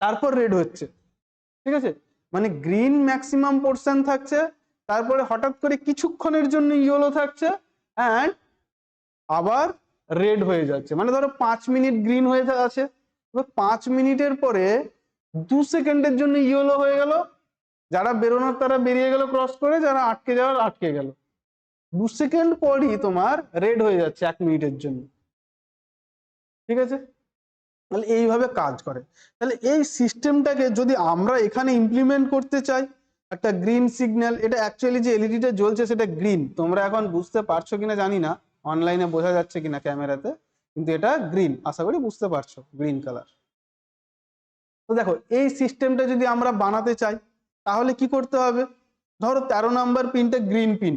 তারপর রেড হচ্ছে, ঠিক আছে। মানে গ্রিন ম্যাক্সিমাম পোর্শন থাকছে, তারপরে হঠাৎ করে কিছুক্ষণের জন্য ইয়েলো থাকছে, অ্যান্ড আবার রেড হয়ে যাচ্ছে। মানে ধরো 5 মিনিট গ্রিন হয়ে আছে, 5 মিনিটের পরে 2 সেকেন্ডের জন্য ইয়েলো হয়ে গেল, যারা বেরোনোর তারা বেরিয়ে গেল ক্রস করে, যারা আটকে যাওয়ার আটকে গেল। 2 সেকেন্ড পরই তোমার রেড হয়ে যাচ্ছে 1 মিনিটের জন্য, ঠিক আছে। তাহলে এইভাবে কাজ করে। তাহলে এই সিস্টেমটাকে যদি আমরা এখানে ইমপ্লিমেন্ট করতে চাই, একটা গ্রিন সিগন্যাল, এটা অ্যাকচুয়ালি যে এলইডিটা জ্বলছে সেটা গ্রিন, তোমরা এখন বুঝতে পারছো কিনা জানি না, অনলাইনে বোঝা যাচ্ছে কিনা ক্যামেরাতে, কিন্তু এটা গ্রিন, আশা করি বুঝতে পারছো, গ্রিন কালার। তো দেখো এই সিস্টেমটা যদি আমরা বানাতে চাই তাহলে কি করতে হবে, ধরো 13 নাম্বার পিনটা green pin,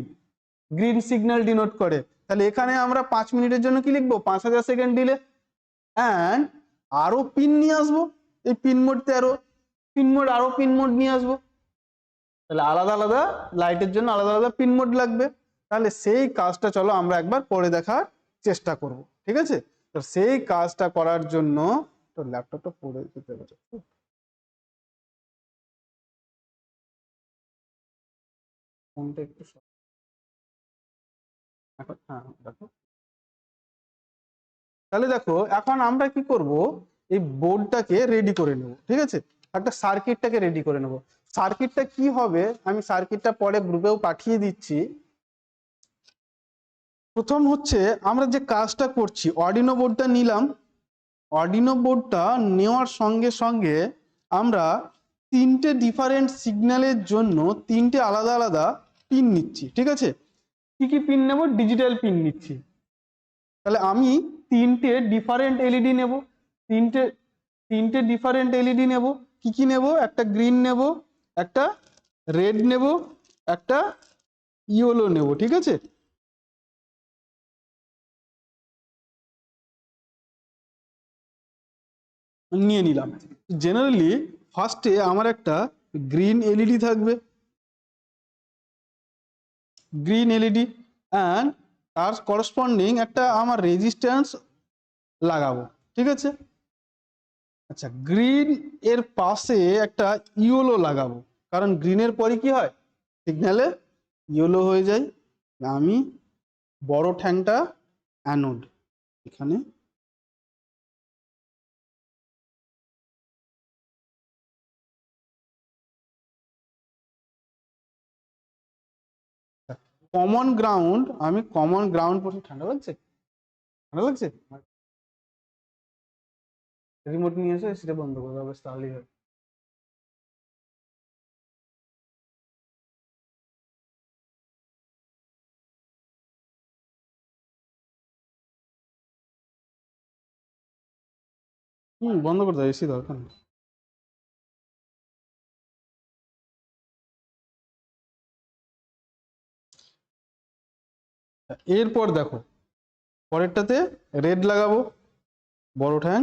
green signal denote করে, তাহলে এখানে আমরা 5 মিনিটের জন্য কি লিখবো, 5000 সেকেন্ড ডিলে, অ্যান্ড আরো পিন নিয়ে আসবো, এই পিন মোড 13 পিন মোড, আরো পিন মোড নিয়ে আসবো, তাহলে আলাদা আলাদা লাইটের জন্য আলাদা আলাদা পিন মোড লাগবে। তাহলে সেই কাজটা চলো আমরা একবার পরে দেখার চেষ্টা করব, ঠিক আছে। তো সেই কাজটা করার জন্য তো ল্যাপটপটা পড়ে যেতে পারে, ফোনটা একটু এখন, হ্যাঁ দেখো। তাহলে দেখো এখন আমরা কি করব, এই বোর্ডটাকে রেডি করে নেব, ঠিক আছে, একটা সার্কিটটাকে রেডি করে নেব। সার্কিটটা কি হবে আমি সার্কিটটা পরে গ্রুপেও পাঠিয়ে দিচ্ছি। প্রথম হচ্ছে আমরা যে কাজটা করছি, অর্ডিনো বোর্ডটা নিলাম, অর্ডিনো বোর্ডটা নেওয়ার সঙ্গে সঙ্গে আমরা 3টে ডিফারেন্ট সিগন্যালের জন্য 3টে আলাদা আলাদা পিন নিচ্ছি, ঠিক আছে। কি কি পিন নেব, ডিজিটাল পিন নিচ্ছি। তাহলে আমি 3টে ডিফারেন্ট এলইডি নেব, তিনটে তিনটে ডিফারেন্ট এলইডি নেব। কি কি নেব, একটা গ্রিন নেব, একটা রেড নেব, একটা ইয়েলো নেব, ঠিক আছে। নিয়ে নিলাম। জেনারেলি ফার্স্টে আমার একটা গ্রিন এলইডি থাকবে, গ্রিন এলইডি, অ্যান্ড তার করসপন্ডিং একটা আমার রেজিস্ট্যান্স লাগাবো, ঠিক আছে। আচ্ছা গ্রিন এর পাশে একটা ইয়েলো লাগাবো, কারণ গ্রিনের পরে কি হয়, সিগন্যালে ইয়েলো হয়ে যায়। আমি বড় ঠ্যাংটা অ্যানোড এখানে, কমন গ্রাউন্ড, আমি কমন গ্রাউন্ড, ঠান্ডা লাগছে, ভালো লাগছে? রিমোট নিয়ে এসে সেটা বন্ধ করে দাও, বেশ তাহলেই হয়। বন্ধ করে দাও, এসি দরকার নেই। এরপর দেখো পরেরটাতে রেড লাগাবো, বড় ঠ্যাং।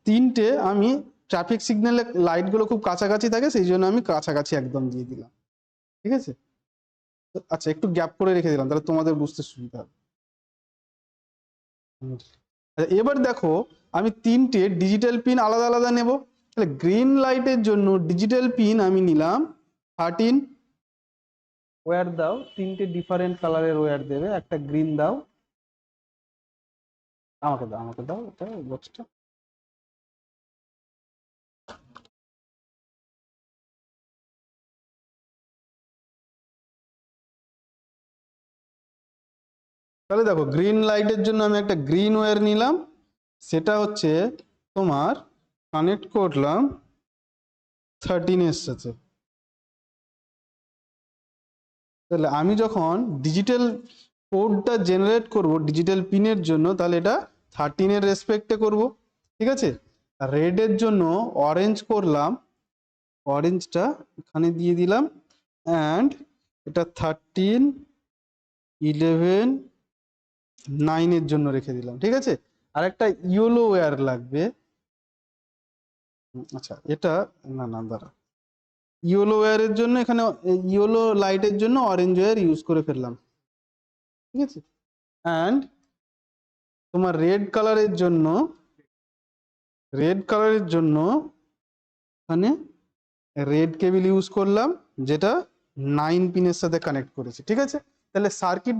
তিনটে আমি ট্রাফিক সিগন্যালের লাইটগুলো খুব কাছাকাছি থাকে, সেই জন্য আমি কাছাকাছি একদম দিয়ে দিলাম, ঠিক আছে? আচ্ছা, একটু গ্যাপ করে রেখে দিলাম, তাহলে তোমাদের বুঝতে সুবিধা হবে। আচ্ছা, এবার দেখো আমি তিনটে ডিজিটাল পিন আলাদা আলাদা নেব। তাহলে গ্রিন লাইটের জন্য ডিজিটাল পিন আমি নিলাম 13। ওয়্যার দাও, তিনটে ডিফারেন্ট কালারের ওয়্যার দেবে, একটা গ্রিন দাও, আমাকে দাও এটা বক্সটা। তাহলে দেখো গ্রিন লাইটের জন্য আমি একটা গ্রিন ওয়্যার নিলাম, সেটা হচ্ছে তোমার কানেক্ট করলাম 13 সাথে। তাহলে আমি যখন ডিজিটাল কোডটা জেনারেট করব ডিজিটাল পিনের জন্য, তাহলে এটা 13 রেসপেক্টে করব, ঠিক আছে? রেডের জন্য অরেঞ্জ করলাম, অরেঞ্জটা এখানে দিয়ে দিলাম, অ্যান্ড এটা 13, 11, 9 জন্য রেখে দিলাম, ঠিক আছে? আর একটা ইয়েলো ওয়্যার লাগবে। আচ্ছা এটা না দাঁড়া, ইয়েলো ওয়্যারের জন্য এখানে ইয়েলো লাইটের জন্য অরেঞ্জ ওয়্যার ইউজ করে ফেললাম, ঠিক আছে? অ্যান্ড তোমার রেড কালারের জন্য এখানে রেড কেবল ইউজ করলাম, যেটা 9 পিনের সাথে কানেক্ট করেছি, ঠিক আছে? তাহলে সার্কিট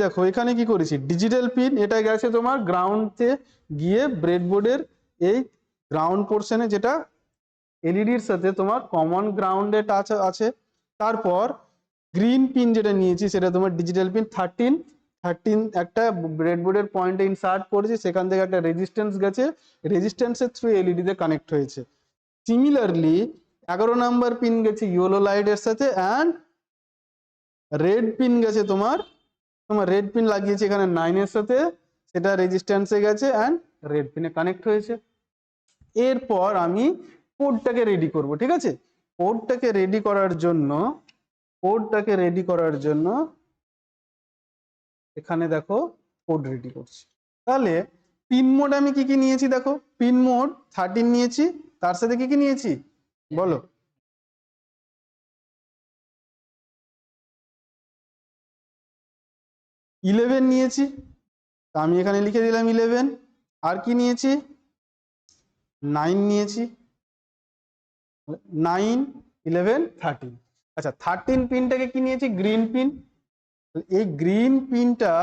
দেখো এখানে কি করেছি, ডিজিটাল পিন এটা গেছে তোমার গ্রাউন্ডে গিয়ে ব্রেডবোর্ডের এই গ্রাউন্ড পোর্শনে, যেটা এলইডির সাথে তোমার কমন গ্রাউন্ডে টাচ আছে। তারপর গ্রিন পিন যেটা নিয়েছি সেটা তোমার ডিজিটাল পিন 13 একটা ব্রেডবোর্ডের পয়েন্টে ইনসার্ট করেছি, সেখান থেকে একটা রেজিস্ট্যান্স গেছে, রেজিস্ট্যান্সের থ্রু এলইডি তে কানেক্ট হয়েছে। সিমিলারলি 11 নাম্বার পিন গেছে ইয়েলো লাইটের সাথে, অ্যান্ড রেড পিন গেছে তোমার রেড পিন লাগিয়েছে এখানে 9 সাথে, সেটা রেজিস্ট্যান্সে গেছে অ্যান্ড রেড পিনে কানেক্ট হয়েছে। এরপর আমি পোর্টটাকে রেডি করব, ঠিক আছে? পোর্টটাকে রেডি করার জন্য এখানে দেখো পোর্ট রেডি করছি। তাহলে পিন মোড আমি কি কি নিয়েছি দেখো, পিন মোড 13 নিয়েছি, তার সাথে কি কি নিয়েছি বলো? ইলেভেন নিয়েছি, আমি এখানে লিখে দিলাম 11। আর কি নিয়েছি? 9 নিয়েছি, 9, 11, 13। আচ্ছা 13 পিনটাকে কি নিয়েছি, গ্রিন পিন। এই গ্রিন পিনটা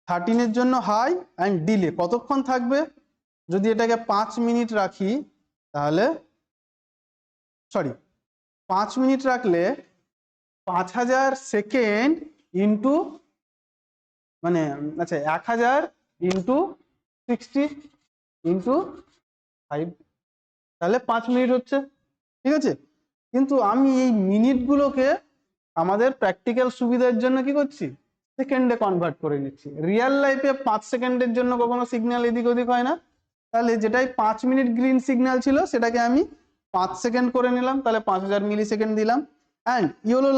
13 জন্য হাই অ্যান্ড ডিলে কতক্ষণ থাকবে, যদি এটাকে 5 মিনিট রাখি, তাহলে 5 মিনিট রাখলে 5000 সেকেন্ড ইন্টু মানে আচ্ছা 1000 ইন্টু 60 ইন্টু 5, তাহলে 5 মিনিট হচ্ছে, ঠিক আছে? কিন্তু আমি এই মিনিটগুলোকে আমাদের প্র্যাকটিক্যাল সুবিধার জন্য কি করছি, সেকেন্ডে কনভার্ট করে নিচ্ছি। রিয়েল লাইফে 5 সেকেন্ডের জন্য কখনো সিগন্যাল এদিক ওদিক হয় না। তাহলে যেটাই 5 মিনিট গ্রিন সিগন্যাল ছিল সেটাকে আমি 5 সেকেন্ড করে নিলাম, তাহলে 5000 মিলি সেকেন্ড দিলাম। অ্যান্ড ইয়েলো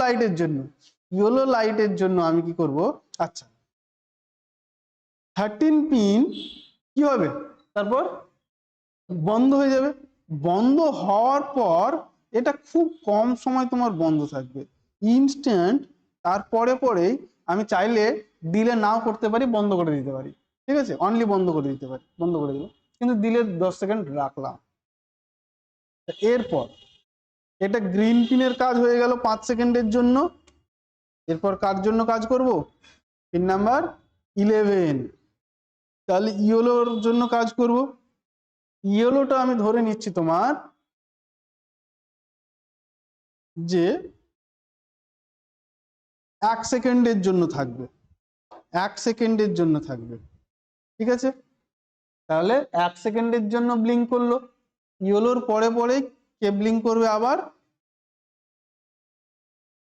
লাইটের জন্য আমি কি করব, আচ্ছা 13 পিন কি হবে, তারপর বন্ধ হয়ে যাবে। বন্ধ হওয়ার পর এটা খুব কম সময় তোমার বন্ধ থাকবে, ইনস্ট্যান্ট। তারপরে পরেই আমি চাইলে ডিলে নাও করতে পারি, বন্ধ করে দিতে পারি, ঠিক আছে? অনলি বন্ধ করে দিতে পারি, বন্ধ করে দিলাম, কিন্তু দিলে 10 সেকেন্ড রাখলাম। এরপর এটা গ্রিন পিনের কাজ হয়ে গেল 5 সেকেন্ডের জন্য। এরপর কার জন্য কাজ করব, পিন নাম্বার 11, তাহলে ইয়েলোর জন্য কাজ করব। ইয়েলোটা আমি ধরে নিচ্ছি তোমার যে 1 সেকেন্ডের জন্য থাকবে, 1 সেকেন্ডের জন্য থাকবে, ঠিক আছে? তাহলে 1 সেকেন্ডের জন্য ব্লিঙ্ক করলো, ইয়েলোর পরে পরে কে ব্লিঙ্ক করবে আবার?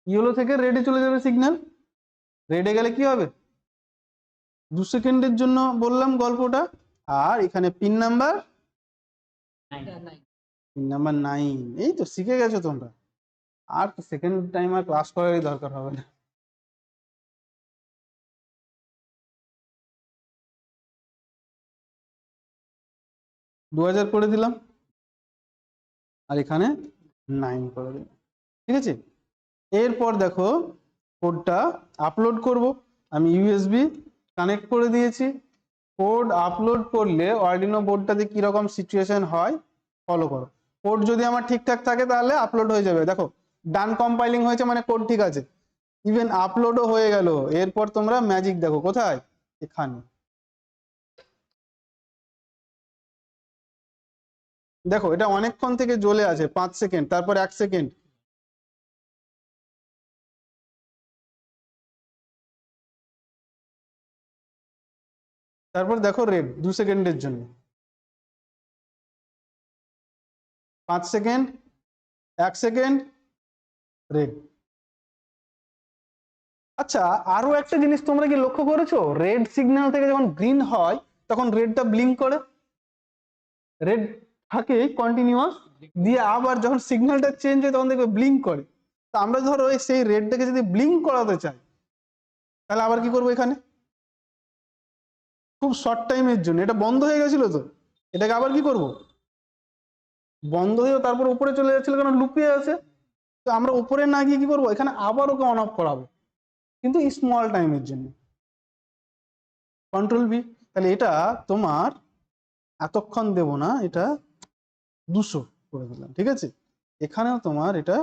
ইয়েলো থেকে রেডে চলে যাবে সিগন্যাল, রেডে গেলে কি হবে? 2 সেকেন্ডের জন্য বললাম গল্পটা। আর এখানে পিন নাম্বার 9, এই তো শিখে গেছো তোমরা, আর তো সেকেন্ড টাইম আর ক্লাস করারই দরকার হবে না। দু 2000 করে দিলাম, আর এখানে 9 করে দিলাম, ঠিক আছে? এরপর দেখো কোডটা আপলোড করব। আমি ইউএসবি কানেক্ট করে দিয়েছি। কোড আপলোড করলে আরডিনো বোর্ডটাতে কিরকম সিচুয়েশন হয় ফলো করো। কোড যদি আমার ঠিকঠাক থাকে তাহলে আপলোড হয়ে যাবে। দেখো ডান কম্পাইলিং হয়েছে মানে কোড ঠিক আছে, ইভেন আপলোডও হয়ে গেল। এরপর তোমরা ম্যাজিক দেখো কোথায়, এখানে দেখো এটা অনেকক্ষণ থেকে জ্বলে আছে, 5 সেকেন্ড, তারপর 1 সেকেন্ড, তারপর দেখো রেড 2 সেকেন্ডের জন্য, 5 সেকেন্ড, 1 সেকেন্ড, রেড। আচ্ছা, আরো একটা জিনিস তোমরা কি লক্ষ্য করেছো, রেড সিগন্যাল থেকে যখন গ্রিন হয় তখন রেডটা ব্লিঙ্ক করে, রেড থাকে কন্টিনিউয়াস, দিয়ে আবার যখন সিগন্যালটা চেঞ্জ হয় তখন দেখবে ব্লিঙ্ক করে। তো আমরা ধরো সেই রেডটাকে যদি ব্লিঙ্ক করাতে চাই তাহলে আবার কি করবো, এখানে খুব শর্ট টাইমের জন্য এটা বন্ধ হয়ে গেছিল, তো এটাকে আবার কি করব, বন্ধ হয়েও তারপর উপরে চলে যাচ্ছিল কারণ লুপিয়ে আছে, তো আমরা উপরে না গিয়ে কি করবো, এখানে আবার ওকে অন অফ করাবো, কিন্তু স্মল টাইমের জন্য, কন্ট্রোল ভি। তাহলে এটা তোমার এতক্ষণ দেব না, এটা 200 করে দিলাম, ঠিক আছে? এখানেও তোমার এটা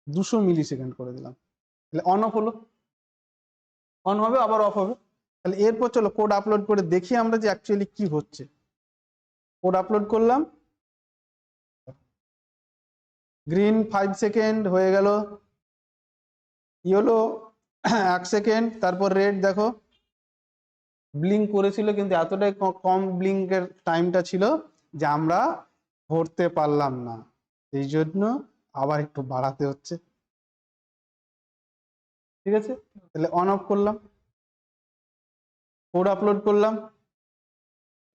200 মিলি সেকেন্ড করে দিলাম। তাহলে অন অফ হলো, অন হবে আবার অফ হবে। তাহলে এরপর চলো কোড আপলোড করে দেখি আমরা যে অ্যাকচুয়ালি কি হচ্ছে। কোড আপলোড করলাম, গ্রিন 5 সেকেন্ড হয়ে গেল, ইয়েলো 1 সেকেন্ড, তারপর রেড দেখো ব্লিঙ্ক করেছিল কিন্তু এতটাই কম ব্লিঙ্কের টাইমটা ছিল যে আমরা ধরতে পারলাম না, এই জন্য আবার একটু বাড়াতে হচ্ছে, ঠিক আছে? তাহলে অন অফ করলাম, কোড আপলোড করলাম,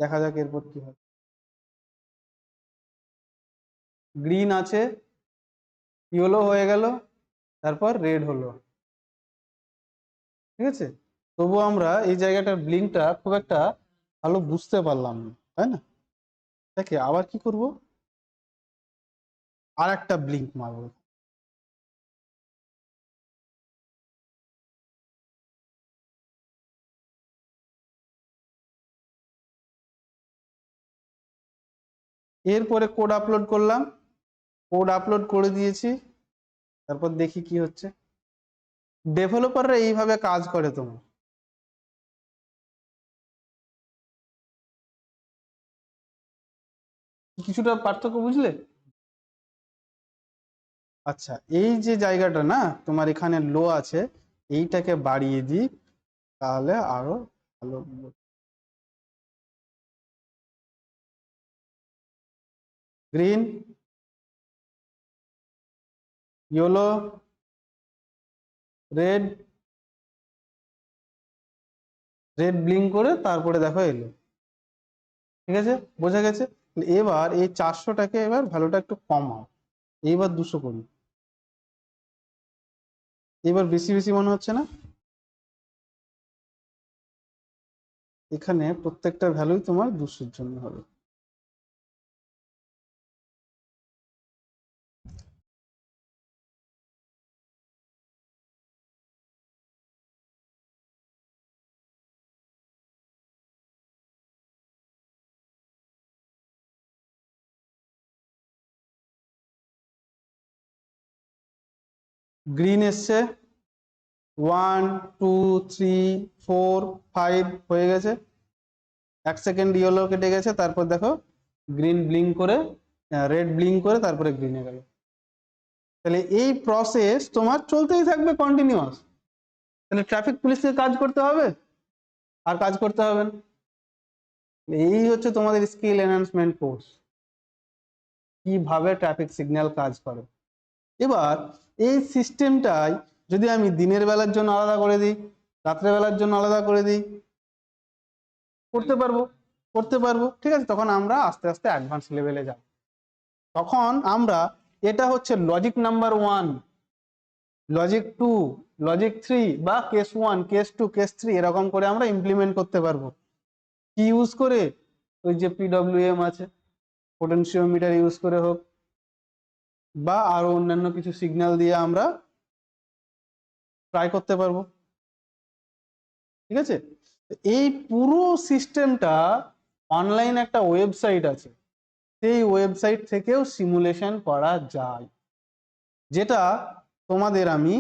দেখা যাক এরপর কি হয়। গ্রিন আছে, ইয়েলো হয়ে গেল, তারপর রেড হলো, ঠিক আছে? তবুও আমরা এই জায়গাটার ব্লিঙ্কটা খুব একটা ভালো বুঝতে পারলাম না, তাই না? দেখে আবার কি করব, আর একটা ব্লিঙ্ক মারবো। এরপরে কোড আপলোড করলাম, কোড আপলোড করে দিয়েছি, তারপর দেখি কি হচ্ছে। ডেভেলপাররা এইভাবে কাজ করে তোমার, কিছুটা পার্থক্য বুঝলে? আচ্ছা, এই যে জায়গাটা না তোমার এখানে লো আছে, এইটাকে বাড়িয়ে দিই তাহলে আরো ভালো। Green, yellow, red, red blink করে তারপরে দেখো এলো, ঠিক আছে? বোঝা গেছে? এবার এই 400টাকে এবার ভ্যালুটা একটু কমাও, এইবার 200 করি, এবার বেশি বেশি মনে হচ্ছে না? এখানে প্রত্যেকটা ভ্যালুই তোমার 200-র জন্য হবে। গ্রিন এসছে, 1 2 3 4 5 হয়ে গেছে, 1 সেকেন্ড ইয়েলো কেটে গেছে, তারপর দেখো গ্রিন ব্লিঙ্ক করে, রেড ব্লিঙ্ক করে তারপরে গ্রিনে গেল। তাহলে এই প্রসেস তোমার চলতেই থাকবে কন্টিনিউয়াস। তাহলে ট্রাফিক পুলিশকে কাজ করতে হবে আর কাজ করতে হবে না। এই হচ্ছে তোমাদের স্কিল এনহ্যান্সমেন্ট কোর্স, কিভাবে ট্রাফিক সিগন্যাল কাজ করে। এবার এই সিস্টেমটাই যদি আমি দিনের বেলার জন্য আলাদা করে দিই, রাত্রে বেলার জন্য আলাদা করে দিই, করতে পারবো, করতে পারবো, ঠিক আছে। তখন আমরা আস্তে আস্তে অ্যাডভান্স লেভেলে যাব। তখন আমরা, এটা হচ্ছে লজিক নাম্বার 1, লজিক 2, লজিক 3 বা কেস 1, কেস 2, কেস 3 এরকম করে আমরা ইমপ্লিমেন্ট করতে পারবো। কি ইউজ করে? ওই যে পিডব্লিউএম আছে, পোটেনশিওমিটার ইউজ করে হোক, বা আরো অন্যান্য কিছু সিগন্যাল দিয়ে আমরা ট্রাই করতে পারবো, ঠিক আছে। এই পুরো সিস্টেমটা অনলাইন একটা ওয়েবসাইট আছে, সেই ওয়েবসাইট থেকেও সিমুলেশন করা যায়, যেটা তোমাদের আমি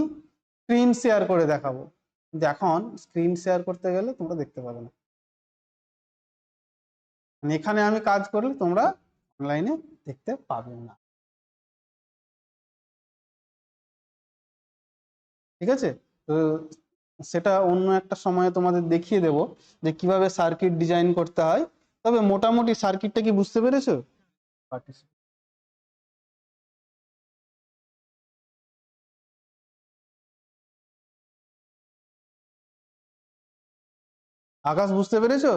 স্ক্রিন শেয়ার করে দেখাবো। কিন্তু এখন স্ক্রিন শেয়ার করতে গেলে তোমরা দেখতে পাবে না, মানে এখানে আমি কাজ করলে তোমরা অনলাইনে দেখতে পাবে না, ঠিক আছে। তো সেটা অন্য একটা সময়ে তোমাদের দেখিয়ে দেব যে কিভাবে সার্কিট ডিজাইন করতে হয়। তবে মোটামুটি সার্কিটটা কি বুঝতে পেরেছো? আকাশ বুঝতে পেরেছো?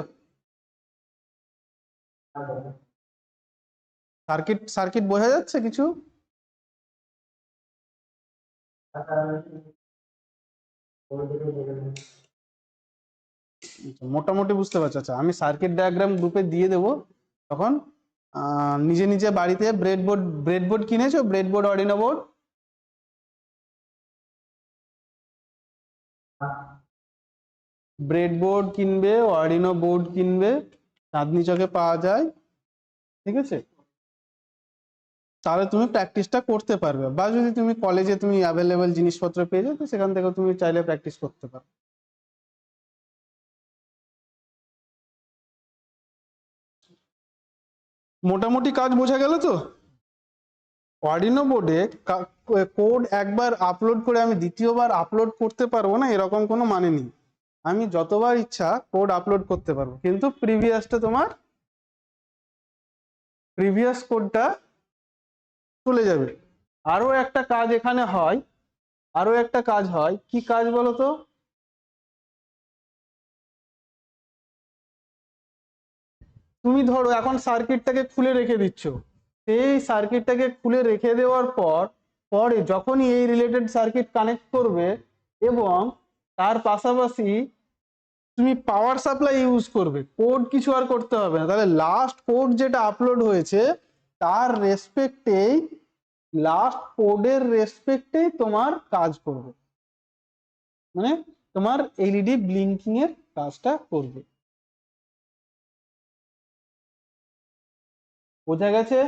সার্কিট সার্কিট বোঝা যাচ্ছে কিছু? মোটামুটি বুঝতে পারছো? আচ্ছা, আমি সার্কিট ডায়াগ্রাম গ্রুপে দিয়ে দেবো, তখন নিজে নিজে বাড়িতে ব্রেডবোর্ড কিনেছো? Breadboard, Arduino board? ব্রেডবোর্ড কিনবে, অর্ডিনো বোর্ড কিনবে, চাঁদনি চকে পাওয়া যায়, ঠিক আছে। তাহলে তুমি প্র্যাকটিসটা করতে পারবে, বা যদি তুমি কলেজে তুমি অ্যাভেলেবেল জিনিসপত্র পেয়ে যাও, তো সেখান থেকে তুমি চাইলে প্র্যাকটিস করতে পারো। মোটামুটি কাজ বোঝা গেল তো? অর্ডিনো বোর্ডে কোড একবার আপলোড করে আমি দ্বিতীয়বার আপলোড করতে পারবো না, এরকম কোনো মানে নেই। আমি যতবার ইচ্ছা কোড আপলোড করতে পারবো, কিন্তু প্রিভিয়াস কোডটা চলে যাবে। আরো একটা কাজ এখানে হয়, আরো একটা কাজ হয়, কি কাজ বলো তো? তুমি ধরো এখন সার্কিটটাকে খুলে রেখে দিচ্ছ, এই সার্কিটটাকে খুলে রেখে দেওয়ার পরে যখনই এই রিলেটেড সার্কিট কানেক্ট করবে এবং তার পাশাপাশি তুমি পাওয়ার সাপ্লাই ইউজ করবে, কোড কিছু আর করতে হবে না। তাহলে লাস্ট কোড যেটা আপলোড হয়েছে তার রেসপেক্টেই, লাস্ট কোডের রেসপেক্টেই তোমার কাজ করবে, মানে তোমার এলইডি ব্লিঙ্কিং এর কাজটা করবে। বোঝা গেছে?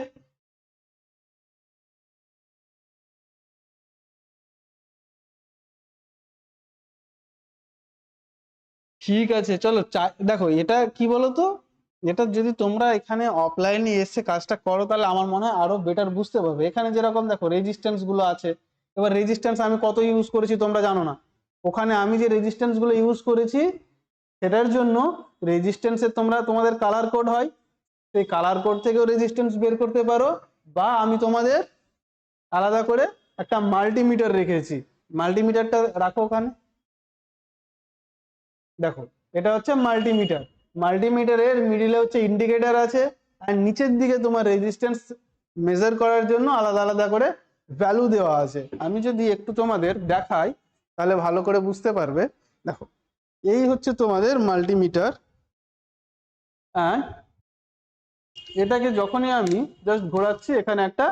ঠিক আছে, চলো দেখো এটা কি বলতো, এটা যদি তোমরা এখানে অফলাইনে এসে কাজটা করো তাহলে আমার মনে হয় আরো বেটার বুঝতে পারবে। এখানে যেরকম দেখো রেজিস্ট্যান্স গুলো আছে, এবার রেজিস্ট্যান্স আমি কত ইউজ করেছি তোমরা জানো না, ওখানে আমি যে রেজিস্ট্যান্স গুলো ইউজ করেছি সেটার জন্য রেজিস্ট্যান্সের তোমাদের কালার কোড হয়, সেই কালার কোড থেকেও রেজিস্ট্যান্স বের করতে পারো, বা আমি তোমাদের আলাদা করে একটা মাল্টিমিটার রেখেছি, মাল্টিমিটারটা রাখো ওখানে। দেখো এটা হচ্ছে মাল্টিমিটার, মাল্টিমিটারের মিডিলে হচ্ছে ইন্ডিকেটর আছে, আর নিচের দিকে তোমার রেজিস্ট্যান্স মেজার করার জন্য আলাদা আলাদা করে ভ্যালু দেওয়া আছে। আমি যদি একটু তোমাদের দেখাই তাহলে ভালো করে বুঝতে পারবে। দেখো এই হচ্ছে তোমাদের মাল্টিমিটার, অ্যান্ড এটাকে যখনই আমি জাস্ট ঘোরাচ্ছি এখানে একটা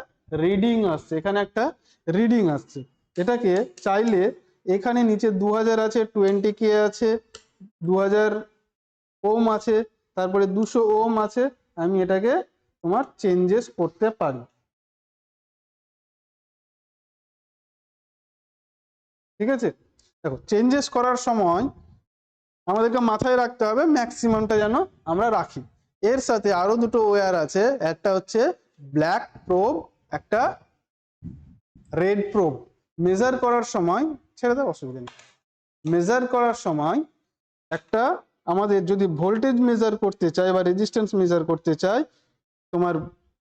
রিডিং আসছে, এখানে একটা রিডিং আসছে। এটাকে চাইলে এখানে নিচে 2000 আছে, 20K আছে, 2000 ওম আছে, তারপরে 200 ওম আছে, আমি এটাকে তোমার চেঞ্জেস করতে পারি, ঠিক আছে। দেখো চেঞ্জেস করার সময় আমাদেরকে মাথায় রাখতে হবে ম্যাক্সিমামটা যেন আমরা রাখি। এর সাথে আরো দুটো ওয়্যার আছে, একটা হচ্ছে ব্ল্যাক প্রোব, একটা রেড প্রোব। মেজার করার সময়, ছেড়ে দাও অসুবিধা নেই, মেজার করার সময় একটা আমাদের যদি ভোল্টেজ মেজার করতে চাই বা রেজিস্ট্যান্স মেজার করতে চাই, তোমার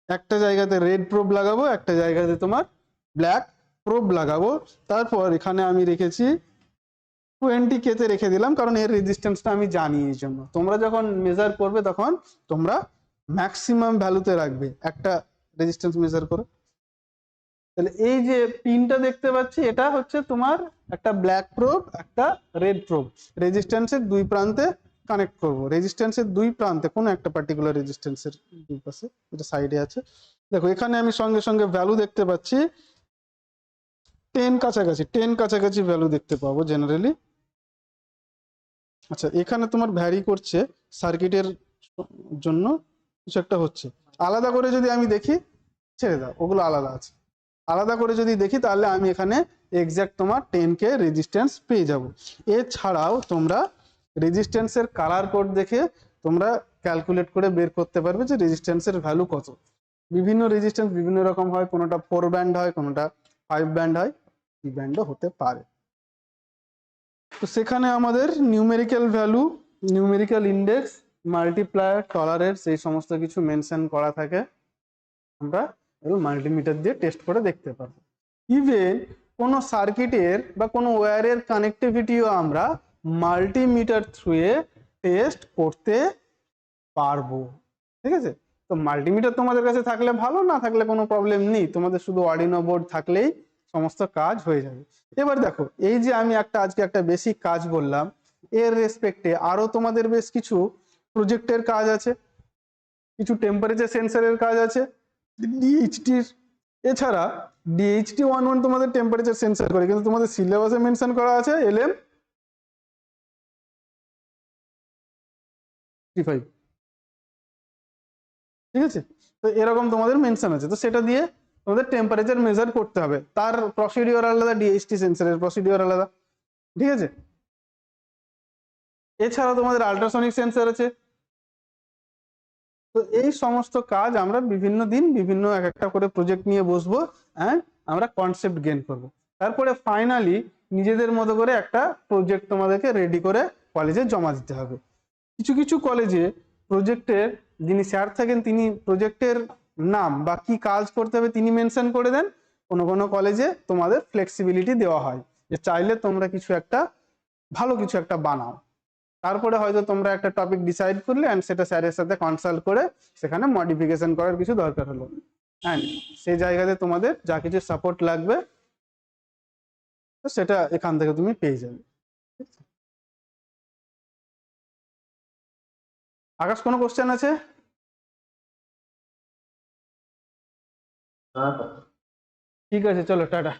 একটা জায়গাতে রেড প্রোব লাগাবো, একটা জায়গাতে তোমার ব্ল্যাক প্রোব লাগাবো। তারপর এখানে আমি রেখেছি 20K তে রেখে দিলাম, কারণ এর রেজিস্ট্যান্সটা আমি জানি। এই জন্য তোমরা যখন মেজার করবে তখন তোমরা ম্যাক্সিমাম ভ্যালুতে রাখবে একটা রেজিস্ট্যান্স মেজার করে। তাহলে এই যে পিনটা দেখতে পাচ্ছি, এটা হচ্ছে তোমার একটা ব্ল্যাক প্রোব, একটা রেড প্রোব। রেজিস্ট্যান্সের দুই প্রান্তে কানেক্ট করব, রেজিস্ট্যান্সের দুই প্রান্তে কোনো একটা পার্টিকুলার রেজিস্ট্যান্সের দুই পাশে, এটা সাইডে আছে। দেখো এখানে আমি সঙ্গে সঙ্গে ভ্যালু দেখতে পাচ্ছি 10 কাছাকাছি, 10 কাছাকাছি ভ্যালু দেখতে পাবো জেনারেলি। আচ্ছা, এখানে তোমার ভ্যারি করছে সার্কিটের জন্য, কিছু একটা হচ্ছে। আলাদা করে যদি আমি দেখি, ছেড়ে দাও, ওগুলো আলাদা আছে। আলাদা করে যদি দেখি তাহলে আমি এখানে এক্স্যাক্ট তোমার 10K রেজিস্ট্যান্স পেয়ে যাব। এছাড়াও তোমরা রেজিস্ট্যান্সের কালার কোড দেখে তোমরা ক্যালকুলেট করে বের করতে পারবে যে রেজিস্ট্যান্সের ভ্যালু কত। বিভিন্ন রেজিস্ট্যান্স বিভিন্ন রকম হয়, কোনোটা 4 ব্যান্ড হয়, কোনোটা 5 ব্যান্ড হয়, 3 ব্যান্ডও হতে পারে। তো সেখানে আমাদের numerical value, numerical index, multiplier, tolerance এই সমস্ত কিছু মেনশন করা থাকে। আমরা মাল্টিমিটার দিয়ে টেস্ট করে দেখতে পারবো। ইভেন কোনো সার্কিটের বা কোনো ওয়্যারের কানেক্টিভিটিও আমরা মাল্টিমিটার থ্রুয়ে টেস্ট করতে পারবো। ঠিক আছে, তো মাল্টিমিটার তোমাদের কাছে থাকলে ভালো, না থাকলে কোনো প্রবলেম নেই, তোমাদের শুধু আরডিনো বোর্ড থাকলেই সমস্ত কাজ হয়ে যাবে। এবার দেখো, এই যে আমি আজকে একটা বেসিক কাজ বললাম, এর রেসপেক্টে আরো তোমাদের বেশ কিছু প্রজেক্টের কাজ আছে, কিছু টেম্পারেচার সেন্সরের কাজ আছে ডিএইচটির। এছাড়া ডিএইচটি 11 তোমাদের টেম্পারেচার সেন্সর করে, কিন্তু তোমাদের সিলেবাসে মেনশন করা আছে LM35। ঠিক আছে, তো এরকম তোমাদের মেনশন আছে, তো সেটা দিয়ে তোমাদের টেম্পারেচার মেজার করতে হবে। তার প্রসিডিওর আলাদা, ডিএইচটি সেন্সরের প্রসিডিওর আলাদা। ঠিক আছে, এছাড়া তোমাদের আল্ট্রাসনিক সেন্সর আছে। তো এই সমস্ত কাজ আমরা বিভিন্ন দিন বিভিন্ন এক একটা করে প্রজেক্ট নিয়ে বসবো, অ্যান্ড আমরা কনসেপ্ট গেইন করব। তারপরে ফাইনালি নিজেদের মতো করে একটা প্রজেক্ট তোমাদেরকে রেডি করে কলেজে জমা দিতে হবে। কিছু কিছু কলেজে প্রজেক্টের যিনি স্যার থাকেন তিনি প্রজেক্টের নাম বা কি কাজ করতে হবে তিনি মেনশন করে দেন। কোনো কোনো কলেজে তোমাদের ফ্লেক্সিবিলিটি দেওয়া হয়, যে চাইলে তোমরা কিছু একটা ভালো কিছু একটা বানাও। তারপরে হয়তো তোমরা একটা টপিক ডিসাইড করলে অ্যান্ড সেটা স্যারের সাথে কনসাল্ট করে সেখানে মডিফিকেশন করার কিছু দরকার হলো, অ্যান্ড সেই জায়গাতে তোমাদের যা কিছু সাপোর্ট লাগবে তো সেটা এখান থেকে তুমি পেয়ে যাবে। আকাশ, কোনো কোশ্চেন আছে? ঠিক আছে, চলো টাটা।